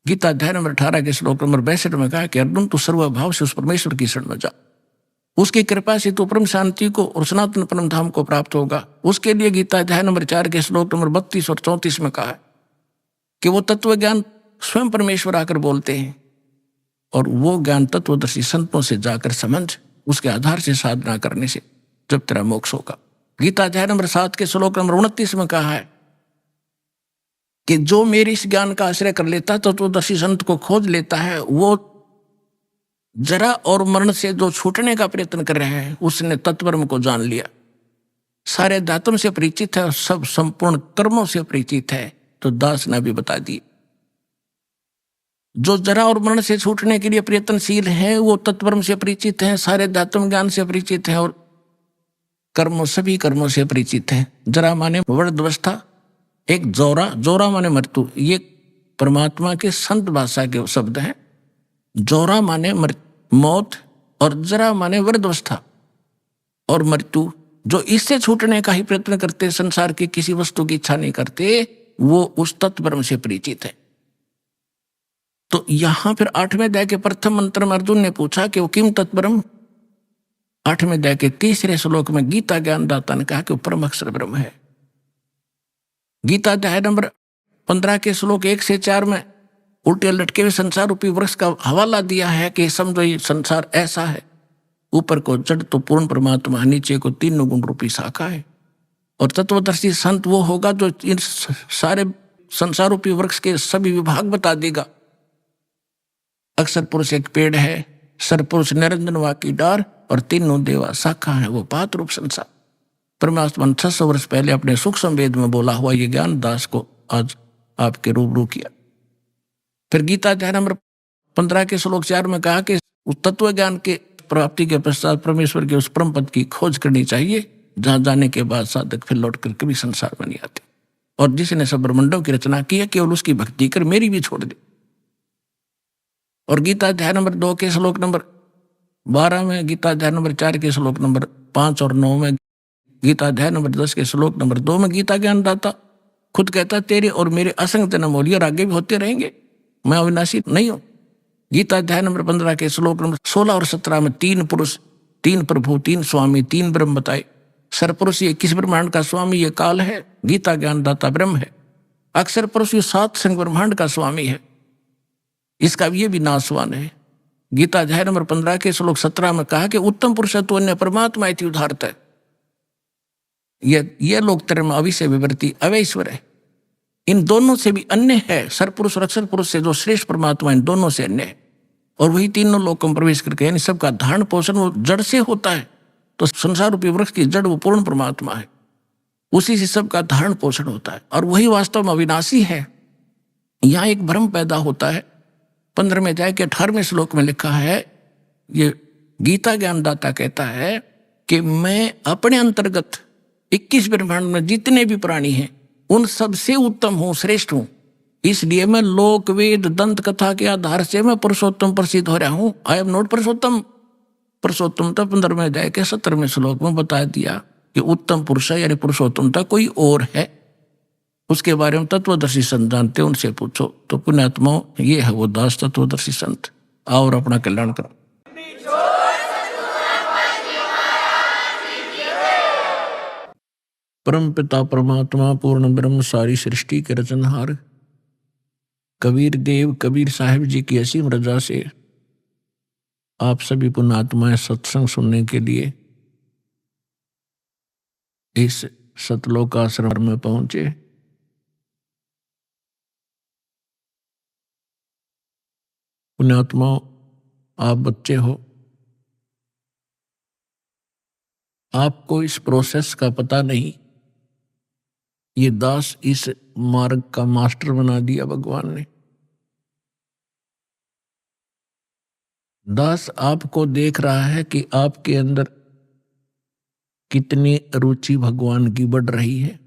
गीता अध्याय नंबर 18 के श्लोक नंबर 62 में कहा कि अर्जुन तू सर्वभाव से उस परमेश्वर की शरण में जा, उसकी कृपा से तो परम शांति को और सनातन परम धाम को प्राप्त होगा। उसके लिए गीता अध्याय नंबर 4 के श्लोक नंबर 32 और 34 में कहा कि वो तत्व ज्ञान स्वयं परमेश्वर आकर बोलते हैं, और वो ज्ञान तत्वदर्शी संतों से जाकर समझ, उसके आधार से साधना करने से जब तेरा मोक्ष होगा। गीता अध्याय नंबर 7 के श्लोक नंबर 29 में कहा है कि जो मेरे इस ज्ञान का आश्रय कर लेता है, तत्वदर्शी संत को खोज लेता है, वो जरा और मरण से जो छूटने का प्रयत्न कर रहे हैं उसने तत्वर्म को जान लिया, सारे धातुओं से परिचित है और सब संपूर्ण कर्मों से परिचित है। तो दास ने भी बता दी, जो जरा और मरण से छूटने के लिए प्रयत्नशील हैं, वो तत्वब्रह्म से परिचित हैं, सारे अध्यात्म ज्ञान से परिचित हैं और कर्मों सभी कर्मों से परिचित हैं। जरा माने वृद्धावस्था, एक जोरा, जोरा माने मृत्यु, ये परमात्मा के संत भाषा के शब्द हैं। जोरा माने मौत और जरा माने वृद्धावस्था और मृत्यु। जो इससे छूटने का ही प्रयत्न करते, संसार की किसी वस्तु की इच्छा नहीं करते, वो उस तत्वब्रह्म से परिचित है। तो यहां फिर 8वें अध्याय के प्रथम मंत्र में अर्जुन ने पूछा कि वो किम तत्ब्रह्म। 8वें अध्याय के 3रे श्लोक में गीता ज्ञानदाता ने कहा कि वो परम अक्षर ब्रह्म है। गीता अध्याय नंबर 15 के श्लोक 1 से 4 में उल्टे लटके हुए संसार रूपी वृक्ष का हवाला दिया है कि समझो ये संसार ऐसा है, ऊपर को जड़ तो पूर्ण परमात्मा, नीचे को 3 गुण रूपी शाखा है। और तत्वदर्शी संत वो होगा जो इन सारे संसार रूपी वृक्ष के सभी विभाग बता देगा। अक्षर पुरुष एक पेड़ है, सरपुरुष निरंजन वाकी डार और 3 देवा शाखा है, वो पात रूप संसार। परमात्मा 600 वर्ष पहले अपने सूक्ष्म वेद में बोला हुआ ये ज्ञान दास को आज आपके रूबरू किया। फिर गीता अध्याय नंबर 15 के श्लोक 4 में कहा कि उस तत्व ज्ञान के प्राप्ति के पश्चात परमेश्वर के उस परम पद की खोज करनी चाहिए, जहां जाने के बाद साधक फिर लौट कर कभी संसार में नहीं आते। और जिसने सब ब्रह्मांडों की रचना की है, केवल उसकी भक्ति कर, मेरी भी छोड़ दे। और गीता अध्याय नंबर 2 के श्लोक नंबर 12 में, गीता अध्याय नंबर 4 के श्लोक नंबर 5 और 9 में, गीता अध्याय नंबर 10 के श्लोक नंबर 2 में गीता ज्ञानदाता खुद कहता तेरे और मेरे असंग जन्म हो लिए और आगे भी होते रहेंगे, मैं अविनाशी नहीं हूं। गीता अध्याय नंबर 15 के श्लोक नंबर 16 और 17 में 3 पुरुष, 3 प्रभु, 3 स्वामी, 3 ब्रह्म बताए। सरपुरुष ये किस ब्रह्मांड का स्वामी, ये काल है, गीता ज्ञानदाता ब्रह्म है। अक्षर पुरुष ये 7 संग ब्रह्मांड का स्वामी है, इसका ये भी नाशवान है। गीता अध्याय नंबर 15 के श्लोक 17 में कहा कि उत्तम पुरुष तो अन्य परमात्मा इति उदाहरत है। यह लोकतर में अविषय विवृत्ति अवैश्वर है, इन दोनों से भी अन्य है। सरपुरुष और अक्षर पुरुष से जो श्रेष्ठ परमात्मा, इन दोनों से अन्य है। और वही तीनों लोकों में प्रवेश करके, यानी सबका धारण पोषण वो जड़ से होता है। तो संसार रूपी वृक्ष की जड़ वो पूर्ण परमात्मा है, उसी से सबका धारण पोषण होता है और वही वास्तव में अविनाशी है। यहाँ एक भ्रम पैदा होता है। 15वें अध्याय के 18वें श्लोक में लिखा है, ये गीता ज्ञानदाता कहता है कि मैं अपने अंतर्गत 21 ब्रह्मांड में जितने भी प्राणी हैं उन सबसे उत्तम हूं, श्रेष्ठ हूं। इसलिए मैं लोक वेद दंत कथा के आधार से मैं पुरुषोत्तम प्रसिद्ध हो रहा हूं। आई एम नॉट पुरुषोत्तम। पुरुषोत्तमता 15वें अध्याय के 17वें श्लोक में बता दिया कि उत्तम पुरुष है, यानी पुरुषोत्तमता कोई और है। उसके बारे में तत्वदर्शी संत जानते, उनसे पूछो। तो पुण्यात्माओं, ये है वो दास तत्वदर्शी संत। आओ और अपना कल्याण करो। परम पिता परमात्मा पूर्ण ब्रह्म सारी सृष्टि के रचनहार कबीर देव कबीर साहिब जी की असीम रजा से आप सभी पुण्यात्माएं सत्संग सुनने के लिए इस सतलोक आश्रम में पहुंचे। पुण्यात्माओं, आप बच्चे हो, आपको इस प्रोसेस का पता नहीं। ये दास इस मार्ग का मास्टर बना दिया भगवान ने। दास आपको देख रहा है कि आपके अंदर कितनी रुचि भगवान की बढ़ रही है,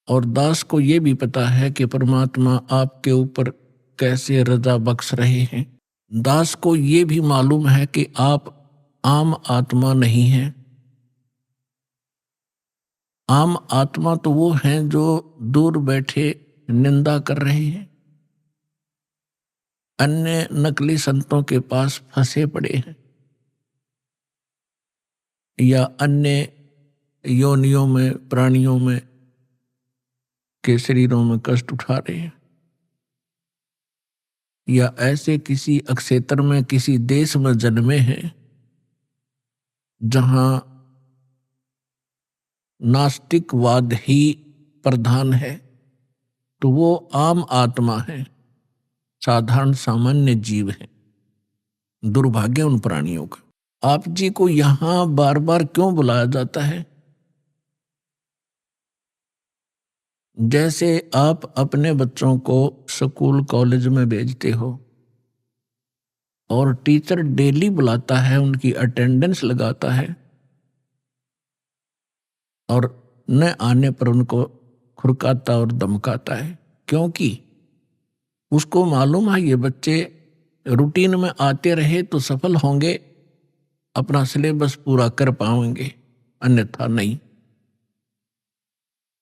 और दास को ये भी पता है कि परमात्मा आपके ऊपर कैसे रजा बख्श रहे हैं। दास को ये भी मालूम है कि आप आम आत्मा नहीं हैं। आम आत्मा तो वो हैं जो दूर बैठे निंदा कर रहे हैं, अन्य नकली संतों के पास फंसे पड़े हैं, या अन्य योनियों में, प्राणियों में के शरीरों में कष्ट उठा रहे हैं, या ऐसे किसी अक्षेत्र में, किसी देश में जन्मे हैं जहां नास्तिकवाद ही प्रधान है, तो वो आम आत्मा है, साधारण सामान्य जीव है। दुर्भाग्य उन प्राणियों का। आप जी को यहां बार बार क्यों बुलाया जाता है? जैसे आप अपने बच्चों को स्कूल कॉलेज में भेजते हो और टीचर डेली बुलाता है, उनकी अटेंडेंस लगाता है और न आने पर उनको खुरकाता और धमकाता है, क्योंकि उसको मालूम है ये बच्चे रूटीन में आते रहे तो सफल होंगे, अपना सिलेबस पूरा कर पाएंगे, अन्यथा नहीं।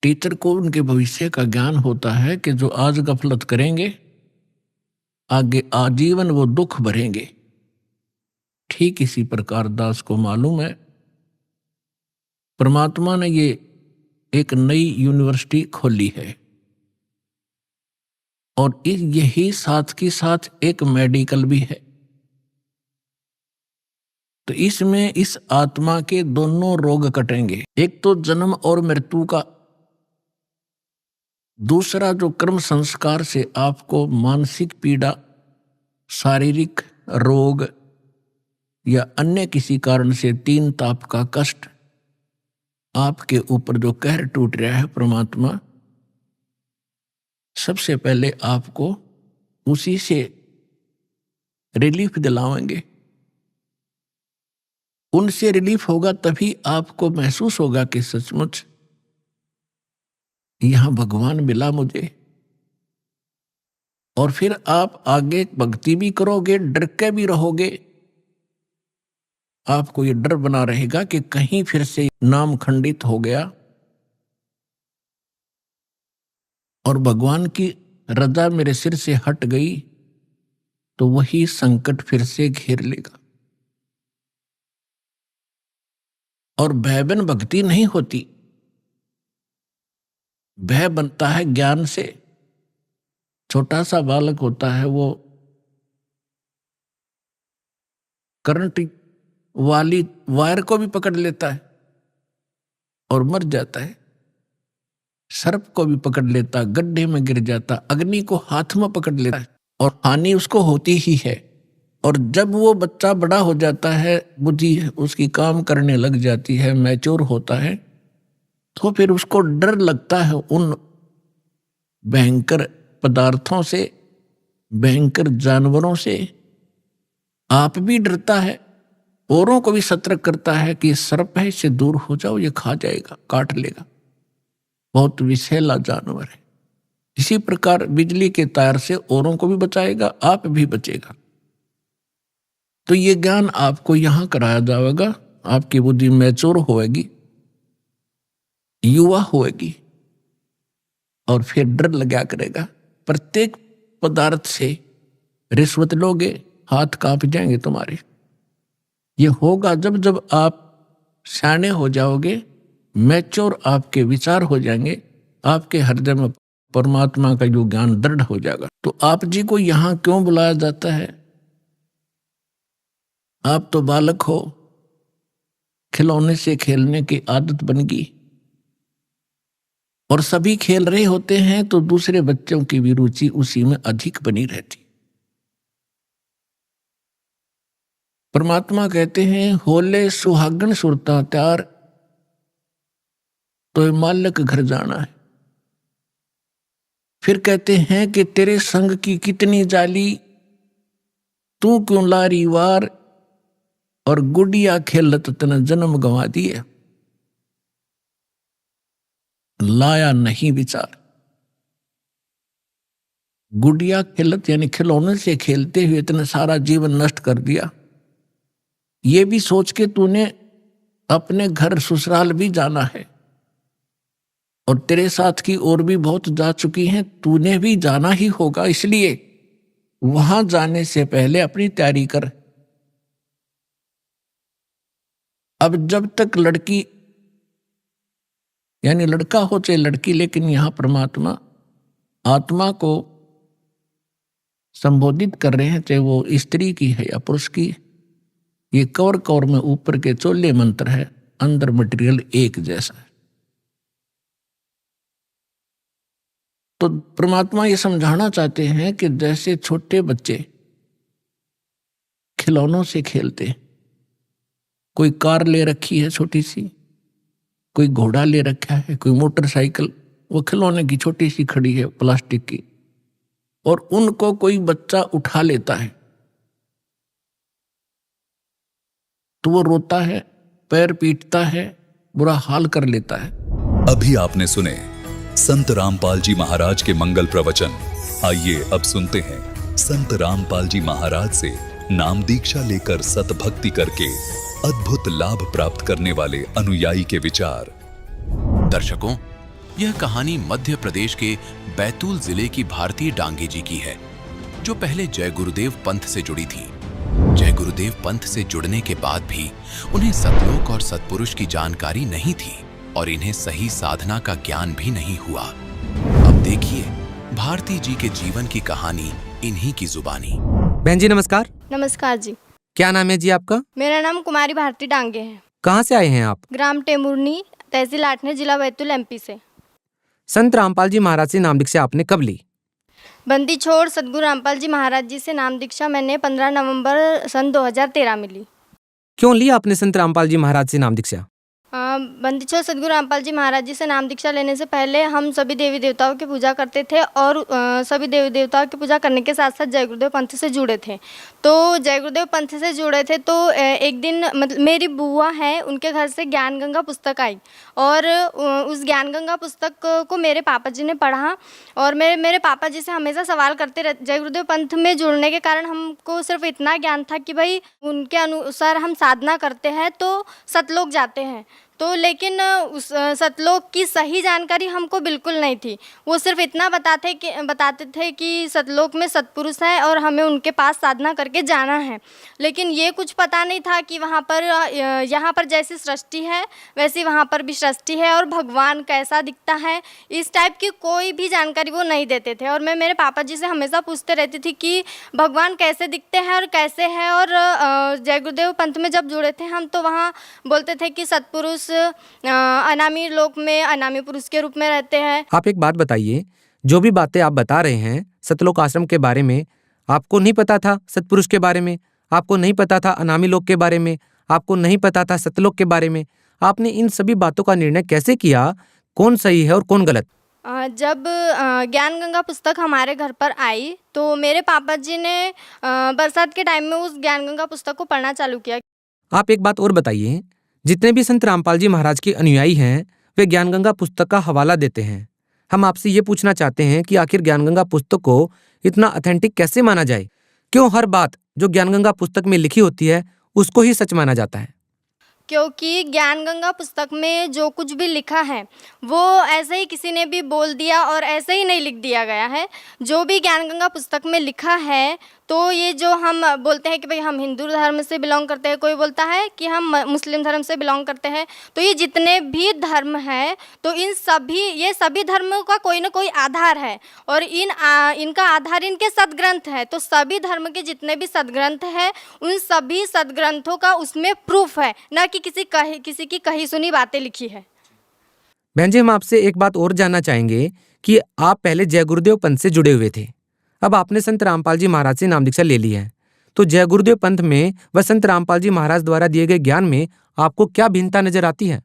टीचर को उनके भविष्य का ज्ञान होता है कि जो आज गफलत करेंगे आगे आजीवन वो दुख भरेंगे। ठीक इसी प्रकार दास को मालूम है परमात्मा ने ये एक नई यूनिवर्सिटी खोली है और यही साथ के साथ एक मेडिकल भी है। तो इसमें इस आत्मा के दोनों रोग कटेंगे, एक तो जन्म और मृत्यु का, दूसरा जो कर्म संस्कार से आपको मानसिक पीड़ा, शारीरिक रोग या अन्य किसी कारण से तीन ताप का कष्ट आपके ऊपर जो कहर टूट रहा है, परमात्मा सबसे पहले आपको उसी से रिलीफ दिलाएंगे। उनसे रिलीफ होगा तभी आपको महसूस होगा कि सचमुच यहां भगवान मिला मुझे। और फिर आप आगे भक्ति भी करोगे, डर के भी रहोगे। आपको ये डर बना रहेगा कि कहीं फिर से नाम खंडित हो गया और भगवान की रजा मेरे सिर से हट गई तो वही संकट फिर से घेर लेगा। और भय बिन भक्ति नहीं होती, भय बनता है ज्ञान से। छोटा सा बालक होता है, वो करंट वाली वायर को भी पकड़ लेता है और मर जाता है, सर्प को भी पकड़ लेता, गड्ढे में गिर जाता, अग्नि को हाथ में पकड़ लेता है और हानि उसको होती ही है। और जब वो बच्चा बड़ा हो जाता है, बुद्धि उसकी काम करने लग जाती है, मैच्योर होता है, तो फिर उसको डर लगता है उन भयंकर पदार्थों से, भयंकर जानवरों से। आप भी डरता है, औरों को भी सतर्क करता है कि सर्प है, इससे दूर हो जाओ, ये खा जाएगा, काट लेगा, बहुत विषैला जानवर है। इसी प्रकार बिजली के तार से औरों को भी बचाएगा, आप भी बचेगा। तो ये ज्ञान आपको यहां कराया जाएगा। आपकी बुद्धि मैच्योर होएगी, युवा होएगी और फिर डर लगा करेगा। प्रत्येक पदार्थ से रिश्वत लोगे, हाथ कांप जाएंगे तुम्हारे। ये होगा जब जब आप सियाने हो जाओगे, मैच्योर आपके विचार हो जाएंगे, आपके हृदय में परमात्मा का जो ज्ञान दृढ़ हो जाएगा। तो आप जी को यहां क्यों बुलाया जाता है? आप तो बालक हो, खिलौने से खेलने की आदत बन गई और सभी खेल रहे होते हैं तो दूसरे बच्चों की भी रुचि उसी में अधिक बनी रहती। परमात्मा कहते हैं, होले सुहागन सुरता त्यार, तो मालिक घर जाना है। फिर कहते हैं कि तेरे संग की कितनी जाली, तू क्यों लारी वार, और गुड़िया खेलत तने जन्म गंवा दिए, लाया नहीं विचार। गुड़िया खेलत यानी खिलौने से खेलते हुए इतना सारा जीवन नष्ट कर दिया। ये भी सोच के तूने अपने घर ससुराल भी जाना है और तेरे साथ की और भी बहुत जा चुकी हैं, तूने भी जाना ही होगा। इसलिए वहां जाने से पहले अपनी तैयारी कर। अब जब तक लड़की यानी लड़का हो चाहे लड़की, लेकिन यहां परमात्मा आत्मा को संबोधित कर रहे हैं, चाहे वो स्त्री की है या पुरुष की। ये कवर कवर में ऊपर के चोले मंत्र है, अंदर मटेरियल एक जैसा है। तो परमात्मा ये समझाना चाहते हैं कि जैसे छोटे बच्चे खिलौनों से खेलते, कोई कार ले रखी है छोटी सी, कोई घोड़ा ले रखा है, कोई मोटरसाइकिल, वो खिलौने की छोटी सी खड़ी है प्लास्टिक की, और उनको कोई बच्चा उठा लेता है तो वो रोता है, पैर पीटता है, बुरा हाल कर लेता है। अभी आपने सुने संत रामपाल जी महाराज के मंगल प्रवचन। आइए अब सुनते हैं संत रामपाल जी महाराज से नाम दीक्षा लेकर सतभक्ति करके अद्भुत लाभ प्राप्त करने वाले अनुयायी के विचार। दर्शकों, यह कहानी मध्य प्रदेश के बैतूल जिले की भारती डांगे जी की है, जो पहले जय गुरुदेव पंथ से जुड़ी थी। जय गुरुदेव पंथ से जुड़ने के बाद भी उन्हें सतलोक और सतपुरुष की जानकारी नहीं थी और इन्हें सही साधना का ज्ञान भी नहीं हुआ। अब देखिए भारती जी के जीवन की कहानी इन्हीं की जुबानी। बहन जी नमस्कार। नमस्कार जी। क्या नाम है जी आपका? मेरा नाम कुमारी भारती डांगे है। कहाँ से आए हैं आप? ग्राम टेमुरनी, तहसील आठनेर, जिला बैतूल, MP से। संत रामपाल जी महाराज से नाम दीक्षा आपने कब ली? बंदी छोड़ सदगुरु रामपाल जी महाराज जी से नाम दीक्षा मैंने 15 नवंबर सन 2013 में ली। क्यों ली आपने संत रामपाल जी महाराज से नाम दीक्षा? बंदी छोड़ सदगुरु रामपाल जी महाराज जी से नाम दीक्षा लेने से पहले हम सभी देवी देवताओं की पूजा करते थे और सभी देवी देवताओं की पूजा करने के साथ साथ जय गुरुदेव पंथ से जुड़े थे। तो जय गुरुदेव पंथ से जुड़े थे तो एक दिन मतलब मेरी बुआ है, उनके घर से ज्ञान गंगा पुस्तक आई और उस ज्ञान गंगा पुस्तक को मेरे पापा जी ने पढ़ा और मेरे पापा जी से हमेशा सवाल करते रहे। जय गुरुदेव पंथ में जुड़ने के कारण हमको सिर्फ इतना ज्ञान था कि भाई उनके अनुसार हम साधना करते हैं तो सतलोक जाते हैं, तो लेकिन उस सतलोक की सही जानकारी हमको बिल्कुल नहीं थी। वो सिर्फ इतना बताते थे कि सतलोक में सतपुरुष हैं और हमें उनके पास साधना करके जाना है, लेकिन ये कुछ पता नहीं था कि वहाँ पर यहाँ पर जैसी सृष्टि है वैसी वहाँ पर भी सृष्टि है और भगवान कैसा दिखता है, इस टाइप की कोई भी जानकारी वो नहीं देते थे। और मैं मेरे पापा जी से हमेशा पूछते रहती थी कि भगवान कैसे दिखते हैं और कैसे है। और जय गुरुदेव पंथ में जब जुड़े थे हम तो वहाँ बोलते थे कि सतपुरुष अनामी लोक में अनामी पुरुष के रूप में रहते हैं। आप एक बात बताइए, जो भी बातें आप बता रहे हैं सतलोक आश्रम के बारे में, आपको नहीं पता था सतपुरुष के बारे में, आपको नहीं पता था अनामी लोक के बारे में, आपको नहीं पता था सतलोक के बारे में, आपने इन सभी बातों का निर्णय कैसे किया, कौन सही है और कौन गलत? जब ज्ञान गंगा पुस्तक हमारे घर पर आई तो मेरे पापा जी ने बरसात के टाइम में उस ज्ञान गंगा पुस्तक को पढ़ना चालू किया। आप एक बात और बताइए, जितने भी संत रामपाल जी महाराज के अनुयायी हैं वे ज्ञान गंगा पुस्तक का हवाला देते हैं। हम आपसे ये पूछना चाहते हैं कि आखिर ज्ञान गंगा पुस्तक को इतना ऑथेंटिक कैसे माना जाए? क्यों हर बात जो ज्ञान गंगा पुस्तक में लिखी होती है उसको ही सच माना जाता है? क्योंकि ज्ञान गंगा पुस्तक में जो कुछ भी लिखा है वो ऐसे ही किसी ने भी बोल दिया और ऐसे ही नहीं लिख दिया गया है। जो भी ज्ञान गंगा पुस्तक में लिखा है तो ये जो हम बोलते हैं कि भाई हम हिंदू धर्म से बिलोंग करते हैं, कोई बोलता है कि हम मुस्लिम धर्म से बिलोंग करते हैं, तो ये जितने भी धर्म हैं तो ये सभी धर्मों का कोई ना कोई आधार है और इनका आधार इनके सदग्रंथ है। तो सभी धर्म के जितने भी सदग्रंथ हैं उन सभी सदग्रंथों का उसमें प्रूफ है, ना कि किसी की कही सुनी बातें लिखी है। बहन जी, हम आपसे एक बात और जानना चाहेंगे कि आप पहले जय गुरुदेव पंथ से जुड़े हुए थे, अब आपने संत रामपाल जी महाराज से नाम दीक्षा ले ली है, तो जय गुरुदेव पंथ में व संत रामपाल जी महाराज द्वारा दिए गए ज्ञान में आपको क्या भिन्नता नजर आती है?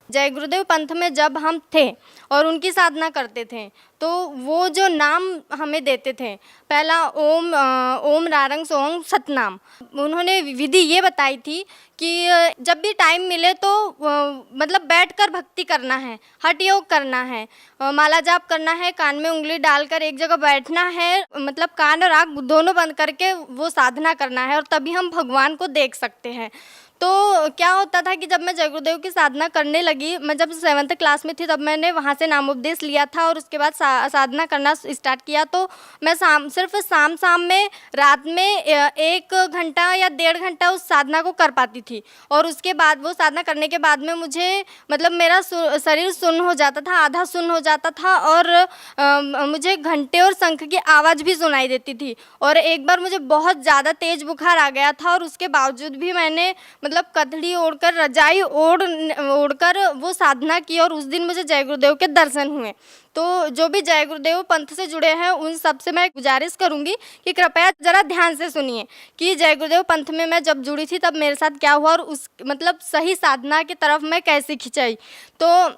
जय गुरुदेव पंथ में जब हम थे और उनकी साधना करते थे तो वो जो नाम हमें देते थे, पहला ओम रारंग सोंग सतनाम, उन्होंने विधि ये बताई थी कि जब भी टाइम मिले तो मतलब बैठकर भक्ति करना है, हठ योग करना है, माला जाप करना है, कान में उंगली डालकर एक जगह बैठना है, मतलब कान और आँख दोनों बंद करके वो साधना करना है और तभी हम भगवान को देख सकते हैं। तो क्या होता था कि जब मैं जय गुरुदेव की साधना करने लगी, मैं जब 7th क्लास में थी तब मैंने वहाँ से नामोपदेश लिया था और उसके बाद साधना करना स्टार्ट किया। तो मैं सिर्फ शाम में रात में 1 घंटा या 1.5 घंटा उस साधना को कर पाती थी और उसके बाद वो साधना करने के बाद में मुझे मतलब मेरा शरीर सुन्न हो जाता था, आधा सुन्न हो जाता था और मुझे घंटे और शंख की आवाज़ भी सुनाई देती थी। और एक बार मुझे बहुत ज़्यादा तेज़ बुखार आ गया था और उसके बावजूद भी मैंने मतलब कथड़ी ओढ़कर रजाई ओढ़कर वो साधना की और उस दिन मुझे जय गुरुदेव के दर्शन हुए। तो जो भी जय गुरुदेव पंथ से जुड़े हैं उन सब से मैं गुजारिश करूंगी कि कृपया ज़रा ध्यान से सुनिए कि जय गुरुदेव पंथ में मैं जब जुड़ी थी तब मेरे साथ क्या हुआ और उस मतलब सही साधना की तरफ मैं कैसे खिंचाई। तो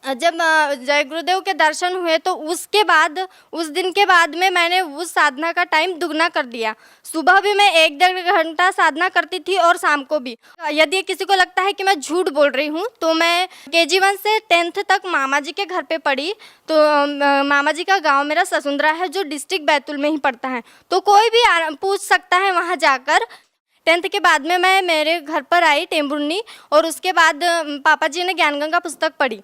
जब जय गुरुदेव के दर्शन हुए तो उसके बाद, उस दिन के बाद में मैंने उस साधना का टाइम दुगना कर दिया। सुबह भी मैं 1-1.5 घंटा साधना करती थी और शाम को भी। यदि किसी को लगता है कि मैं झूठ बोल रही हूँ तो मैं KG1 से 10th तक मामा जी के घर पे पढ़ी। तो मामा जी का गांव मेरा ससुंदरा है जो डिस्ट्रिक्ट बैतूल में ही पड़ता है, तो कोई भी पूछ सकता है वहाँ जाकर। 10th के बाद में मैं मेरे घर पर आई टेम्बुर्नी, और उसके बाद पापा जी ने ज्ञानगंगा पुस्तक पढ़ी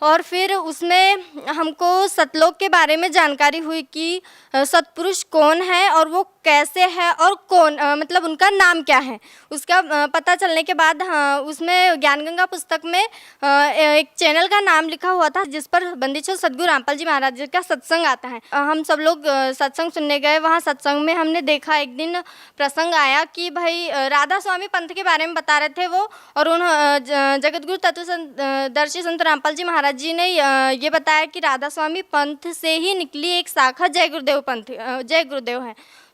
और फिर उसमें हमको सतलोक के बारे में जानकारी हुई कि सतपुरुष कौन है और वो कैसे है और कौन मतलब उनका नाम क्या है। उसका पता चलने के बाद उसमें ज्ञानगंगा पुस्तक में एक चैनल का नाम लिखा हुआ था जिस पर बंदीछोड़ सद्गुरु रामपाल जी महाराज जी का सत्संग आता है। हम सब लोग सत्संग सुनने गए। वहाँ सत्संग में हमने देखा, एक दिन प्रसंग आया कि भाई राधा स्वामी पंथ के बारे में बता रहे थे वो, और उन जगतगुरु तत्वदर्शी संत रामपाल जी महाराज जी ने ये बताया कि राधा स्वामी पंथ से ही निकली एक शाखा जय गुरुदेव पंथ, जय गुरुदेव है।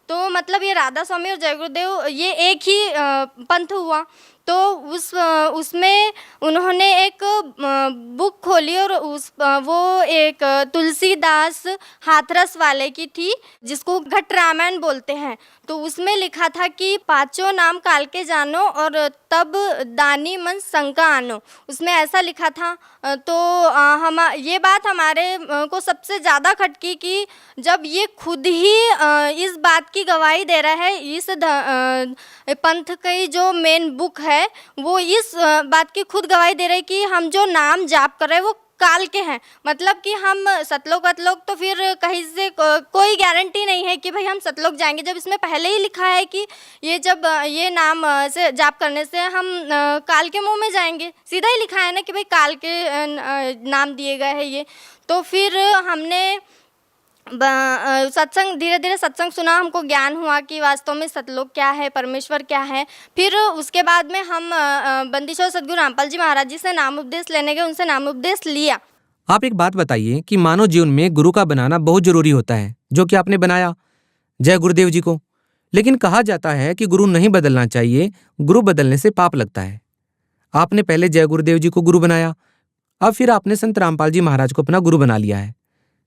तो मतलब ये राधा स्वामी और जय गुरुदेव ये एक ही पंथ हुआ। तो उसमें उन्होंने एक बुक खोली और वो एक तुलसीदास हाथरस वाले की थी जिसको घट रामायण बोलते हैं। तो उसमें लिखा था कि पांचों नाम काल के जानो और तब दानी मन शंका आनो, उसमें ऐसा लिखा था। तो हम ये बात हमारे को सबसे ज़्यादा खटकी कि जब ये खुद ही इस बात की गवाही दे रहा है, इस पंथ की जो मेन बुक है वो इस बात की खुद गवाही दे रहे कि हम जो नाम जाप कर रहे हैं वो काल के हैं। मतलब कि हम सतलोक वतलोक तो फिर कहीं से कोई गारंटी नहीं है कि भाई हम सतलोक जाएंगे, जब इसमें पहले ही लिखा है कि ये जब ये नाम से जाप करने से हम काल के मुंह में जाएंगे। सीधा ही लिखा है ना कि भाई काल के नाम दिए गए हैं ये। तो फिर हमने सत्संग, धीरे धीरे सत्संग सुना, हमको ज्ञान हुआ कि वास्तव में सतलोक क्या है, परमेश्वर क्या है। फिर उसके बाद में हम बंदीछोड़ सद्गुरु रामपाल जी महाराज जी से नाम उपदेश लेने गए, उनसे नाम उपदेश लिया। आप एक बात बताइए कि मानव जीवन में गुरु का बनाना बहुत जरूरी होता है, जो कि आपने बनाया जय गुरुदेव जी को। लेकिन कहा जाता है कि गुरु नहीं बदलना चाहिए, गुरु बदलने से पाप लगता है। आपने पहले जय गुरुदेव जी को गुरु बनाया, अब फिर आपने संत रामपाल जी महाराज को अपना गुरु बना लिया है।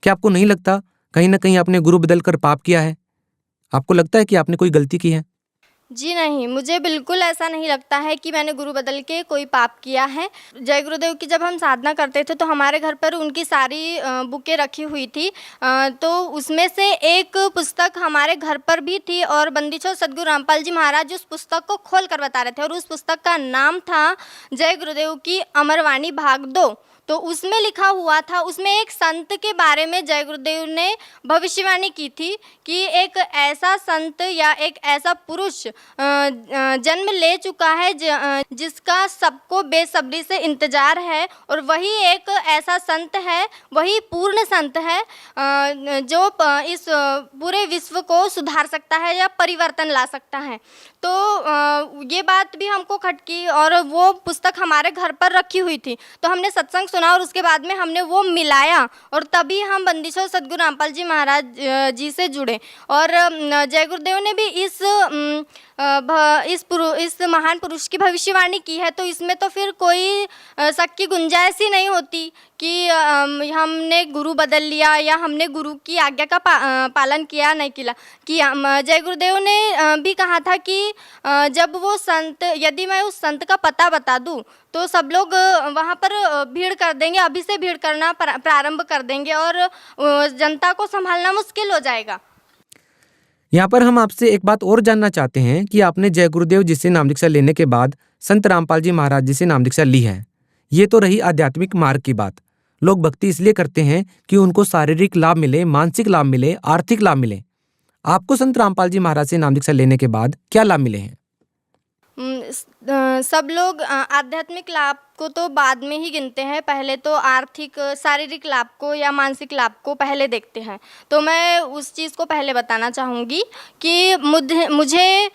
क्या आपको नहीं लगता कहीं ना कहीं आपने गुरु बदलकर पाप किया है? आपको लगता है कि आपने कोई गलती की है? जी नहीं, मुझे बिल्कुल ऐसा नहीं लगता है कि मैंने गुरु बदल के कोई पाप किया है। जय गुरुदेव की जब हम साधना करते थे तो हमारे घर पर उनकी सारी बुकें रखी हुई थी। तो उसमें से एक पुस्तक हमारे घर पर भी थी और बंदीछोड़ सद्गुरु रामपाल जी महाराज उस पुस्तक को खोल कर बता रहे थे, और उस पुस्तक का नाम था जय गुरुदेव की अमरवाणी भाग 2। तो उसमें लिखा हुआ था, उसमें एक संत के बारे में जय गुरुदेव ने भविष्यवाणी की थी कि एक ऐसा संत या एक ऐसा पुरुष जन्म ले चुका है जिसका सबको बेसब्री से इंतजार है, और वही एक ऐसा संत है, वही पूर्ण संत है जो इस पूरे विश्व को सुधार सकता है या परिवर्तन ला सकता है। तो ये बात भी हमको खटकी और वो पुस्तक हमारे घर पर रखी हुई थी। तो हमने सत्संग सुना और उसके बाद में हमने वो मिलाया और तभी हम बंदीछोड़ सद्गुरु रामपाल जी महाराज जी से जुड़े। और जय गुरुदेव ने भी इस महान पुरुष की भविष्यवाणी की है, तो इसमें तो फिर कोई शक की गुंजाइश ही नहीं होती कि हमने गुरु बदल लिया या हमने गुरु की आज्ञा का पालन किया नहीं किया। जय गुरुदेव ने भी कहा था कि जब वो संत, यदि मैं उस संत का पता बता दूं तो सब लोग वहाँ पर भीड़ कर देंगे, अभी से भीड़ करना प्रारंभ कर देंगे और जनता को संभालना मुश्किल हो जाएगा। यहाँ पर हम आपसे एक बात और जानना चाहते हैं कि आपने जय गुरुदेव जी से नाम दीक्षा लेने के बाद संत रामपाल जी महाराज जी से नाम दीक्षा ली है। ये तो रही आध्यात्मिक मार्ग की बात। लोग भक्ति इसलिए करते हैं कि उनको शारीरिक लाभ मिले, मानसिक लाभ मिले, आर्थिक लाभ मिले। आपको संत रामपाल जी महाराज से नाम दीक्षा लेने के बाद क्या लाभ मिले हैं? सब लोग आध्यात्मिक लाभ को तो बाद में ही गिनते हैं, पहले तो आर्थिक शारीरिक लाभ को या मानसिक लाभ को पहले देखते हैं। तो मैं उस चीज़ को पहले बताना चाहूँगी कि मुझे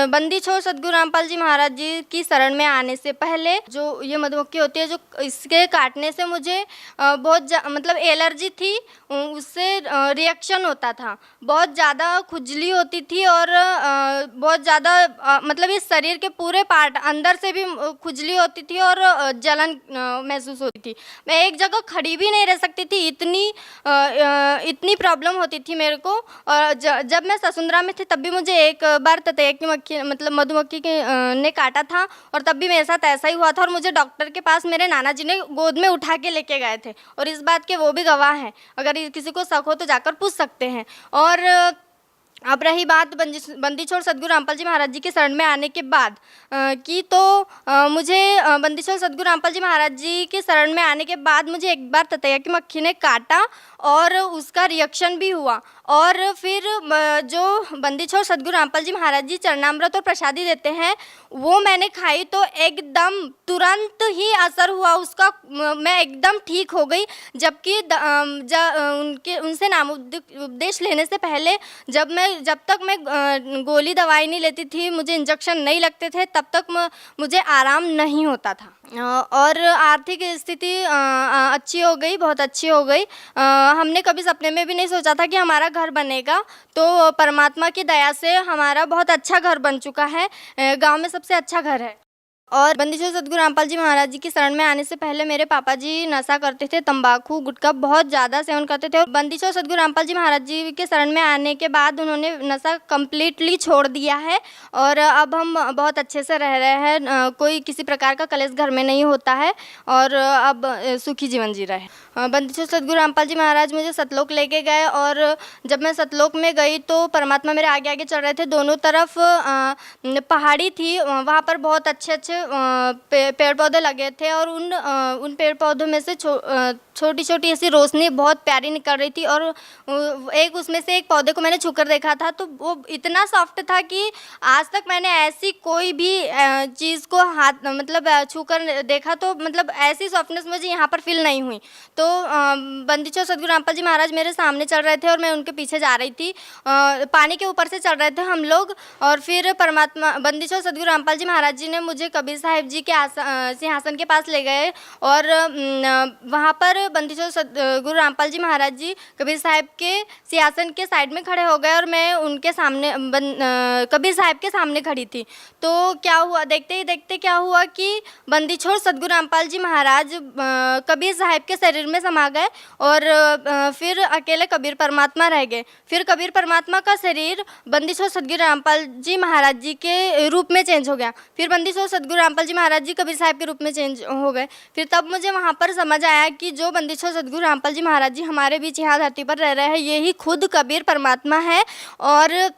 बंदीछोड़ सद्गुरु रामपाल जी महाराज जी की शरण में आने से पहले जो ये मधुमक्खी होती है, जो इसके काटने से मुझे बहुत मतलब एलर्जी थी, उससे रिएक्शन होता था, बहुत ज़्यादा खुजली होती थी और बहुत ज़्यादा मतलब इस शरीर के पूरे पार्ट काट अंदर से भी खुजली होती थी और जलन महसूस होती थी। मैं एक जगह खड़ी भी नहीं रह सकती थी, इतनी प्रॉब्लम होती थी मेरे को। और जब मैं ससुंदरा में थी तब भी मुझे एक बार ततैया की मक्खी मतलब मधुमक्खी ने काटा था और तब भी मेरे साथ ऐसा ही हुआ था और मुझे डॉक्टर के पास मेरे नाना जी ने गोद में उठा के लेके गए थे और इस बात के वो भी गवाह हैं। अगर किसी को शक हो तो जाकर पूछ सकते हैं। और अब रही बात बंदी छोड़ सद्गुरु रामपाल जी महाराज जी के शरण में आने के बाद की, तो मुझे बंदी छोड़ सद्गुरु रामपाल जी महाराज जी के शरण में आने के बाद मुझे एक बार ततैया की मक्खी ने काटा और उसका रिएक्शन भी हुआ। और फिर जो बंदी छोड़ सद्गुरु रामपाल जी महाराज जी चरणामृत और प्रसादी देते हैं वो मैंने खाई तो एकदम तुरंत ही असर हुआ उसका, मैं एकदम ठीक हो गई। जबकि उनसे नाम उपदेश लेने से पहले जब तक मैं गोली दवाई नहीं लेती थी, मुझे इंजेक्शन नहीं लगते थे, तब तक मुझे आराम नहीं होता था। और आर्थिक स्थिति अच्छी हो गई, बहुत अच्छी हो गई। हमने कभी सपने में भी नहीं सोचा था कि हमारा घर बनेगा, तो परमात्मा की दया से हमारा बहुत अच्छा घर बन चुका है, गांव में सबसे अच्छा घर है। और बंदी छोड़ सद्गुरु रामपाल जी महाराज जी की शरण में आने से पहले मेरे पापा जी नशा करते थे, तंबाकू गुटखा बहुत ज़्यादा सेवन करते थे। और बंदी छोड़ सद्गुरु रामपाल जी महाराज जी के शरण में आने के बाद उन्होंने नशा कम्प्लीटली छोड़ दिया है और अब हम बहुत अच्छे से रह रहे हैं, कोई किसी प्रकार का कलेश घर में नहीं होता है और अब सुखी जीवन जी रहे हैं। बंदी छोड़ सद्गुरु रामपाल जी महाराज मुझे सतलोक लेके गए और जब मैं सतलोक में गई तो परमात्मा मेरे आगे आगे चल रहे थे। दोनों तरफ पहाड़ी थी, वहाँ पर बहुत अच्छे पेड़ पौधे लगे थे और उन पेड़ पौधों में से छोटी छोटी ऐसी रोशनी बहुत प्यारी निकल रही थी। और उसमें से एक पौधे को मैंने छूकर देखा था तो वो इतना सॉफ्ट था कि आज तक मैंने ऐसी कोई भी चीज़ को हाथ मतलब छूकर देखा तो मतलब ऐसी सॉफ्टनेस मुझे यहाँ पर फील नहीं हुई। तो बंदी छोड़ सद्गुरु रामपाल जी महाराज मेरे सामने चल रहे थे और मैं उनके पीछे जा रही थी। पानी के ऊपर से चल रहे थे हम लोग और फिर बंदी छोड़ सद्गुरु रामपाल जी महाराज जी ने मुझे कबीर साहिब जी के सिंहासन के पास ले गए और वहाँ पर बंदी छोड़ सद्गुरु रामपाल जी महाराज जी कबीर साहिब के सिंहासन के साइड में खड़े हो गए और मैं उनके सामने कबीर साहिब के सामने खड़ी थी। तो क्या हुआ, देखते ही देखते क्या हुआ कि बंदी छोड़ सद्गुरु रामपाल जी महाराज कबीर साहिब के शरीर में समा गए और फिर अकेले कबीर परमात्मा रह गए। फिर कबीर परमात्मा का शरीर बंदी छोड़ सद्गुरु रामपाल जी महाराज जी के रूप में चेंज हो गया। फिर बंदी छोड़ सद्गुरु रामपाल जी महाराज जी कबीर साहिब के रूप में चेंज हो गए। फिर तब मुझे वहाँ पर समझ आया कि जो बंदी छोड़ सद्गुरु रामपाल जी महाराज जी हमारे बीच यहाँ धरती पर रह रहे हैं, यही खुद कबीर परमात्मा है और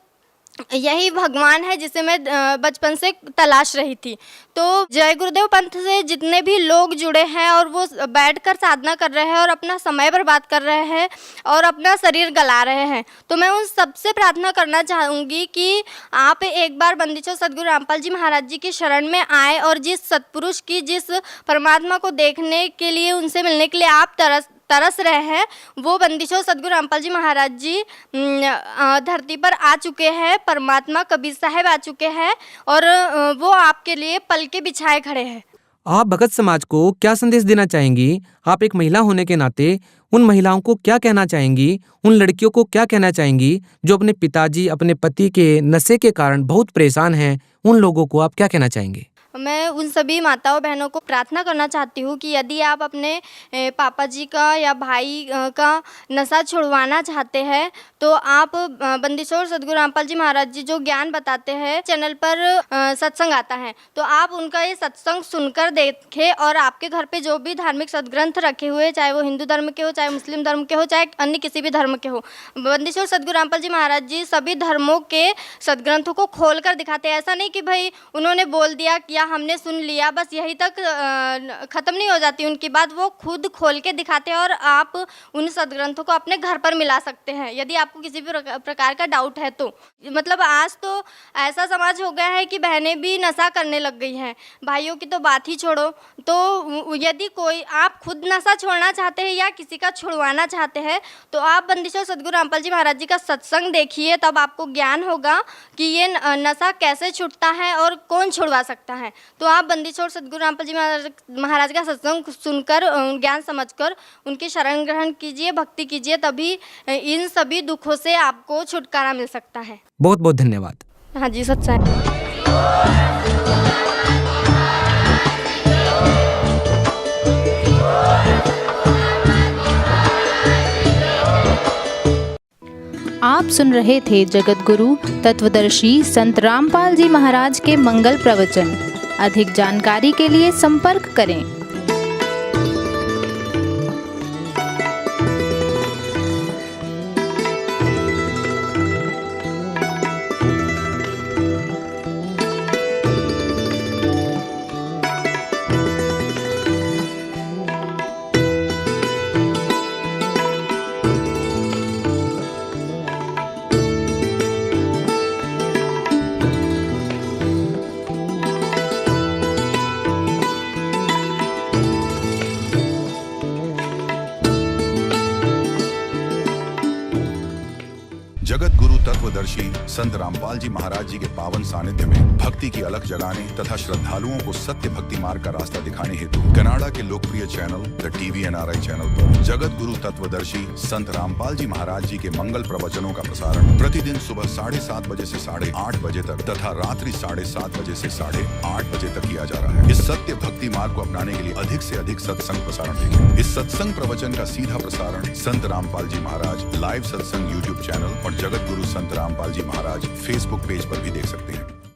यही भगवान है जिसे मैं बचपन से तलाश रही थी। तो जय गुरुदेव पंथ से जितने भी लोग जुड़े हैं और वो बैठकर साधना कर रहे हैं और अपना समय बर्बाद कर रहे हैं और अपना शरीर गला रहे हैं, तो मैं उन सबसे प्रार्थना करना चाहूँगी कि आप एक बार बंदी छोड़ सद्गुरु रामपाल जी महाराज जी की शरण में आए और जिस सत्पुरुष की, जिस परमात्मा को देखने के लिए, उनसे मिलने के लिए आप तरस रहे हैं, वो बंदी छोड़ सद्गुरु रामपाल जी महाराज जी धरती पर आ चुके हैं। परमात्मा कबीर साहब आ चुके हैं और वो आपके लिए पल के बिछाए खड़े हैं। आप भगत समाज को क्या संदेश देना चाहेंगी? आप एक महिला होने के नाते उन महिलाओं को क्या कहना चाहेंगी? उन लड़कियों को क्या कहना चाहेंगी जो अपने पिताजी, अपने पति के नशे के कारण बहुत परेशान हैं? उन लोगों को आप क्या कहना चाहेंगे? मैं उन सभी माताओं बहनों को प्रार्थना करना चाहती हूँ कि यदि आप अपने पापा जी का या भाई का नशा छुड़वाना चाहते हैं तो आप बंदी छोड़ सद्गुरु रामपाल जी महाराज जी जो ज्ञान बताते हैं चैनल पर सत्संग आता है, तो आप उनका ये सत्संग सुनकर देखें और आपके घर पे जो भी धार्मिक सदग्रंथ रखे हुए, चाहे वो हिंदू धर्म के हो, चाहे मुस्लिम धर्म के हो, चाहे अन्य किसी भी धर्म के हो, बंदी छोड़ सद्गुरु रामपाल जी महाराज जी सभी धर्मों के सदग्रंथों को खोल कर दिखाते हैं। ऐसा नहीं कि भाई उन्होंने बोल दिया या हमने सुन लिया बस यही तक ख़त्म नहीं हो जाती उनकी बात, वो खुद खोल के दिखाते हैं और आप उन सदग्रंथों को अपने घर पर मिला सकते हैं यदि आपको किसी भी प्रकार का डाउट है तो। मतलब आज तो ऐसा समाज हो गया है कि बहनें भी नशा करने लग गई हैं, भाइयों की तो बात ही छोड़ो। तो यदि कोई आप खुद नशा छोड़ना चाहते हैं या किसी का छुड़वाना चाहते हैं तो आप बंदी छोड़ सद्गुरु रामपाल जी महाराज जी का सत्संग देखिए, तब आपको ज्ञान होगा कि ये नशा कैसे छूटता है और कौन छुड़वा सकता है। तो आप बंदी छोड़ सद्गुरु रामपाल जी महाराज का सत्संग सुनकर, ज्ञान समझकर उनकी शरण ग्रहण कीजिए, भक्ति कीजिए, तभी इन सभी दुखों से आपको छुटकारा मिल सकता है। बहुत बहुत धन्यवाद। हाँ जी, सच्चाई। आप सुन रहे थे जगत गुरु तत्वदर्शी संत रामपाल जी महाराज के मंगल प्रवचन। अधिक जानकारी के लिए संपर्क करें। जगत गुरु तत्वदर्शी संत रामपाल जी महाराज जी के पावन सानिध्य में भक्ति की अलख जगाने तथा श्रद्धालुओं को सत्य भक्ति मार्ग का रास्ता दिखाने हेतु कनाडा के लोकप्रिय channel the TV NRI channel पर जगत गुरु तत्वदर्शी संत रामपाल जी महाराज जी के मंगल प्रवचनों का प्रसारण प्रतिदिन सुबह 7:30 बजे से 8:30 बजे तक तथा रात्रि 7:30 बजे से 8:30 बजे तक किया जा रहा है। इस सत्य भक्ति मार्ग को अपनाने के लिए अधिक से अधिक सत्संग प्रसारण देखें। इस सत्संग प्रवचन का सीधा प्रसारण संत रामपाल जी महाराज लाइव सत्संग YouTube चैनल और जगत गुरु संत रामपाल जी महाराज फेसबुक पेज पर भी देख सकते हैं।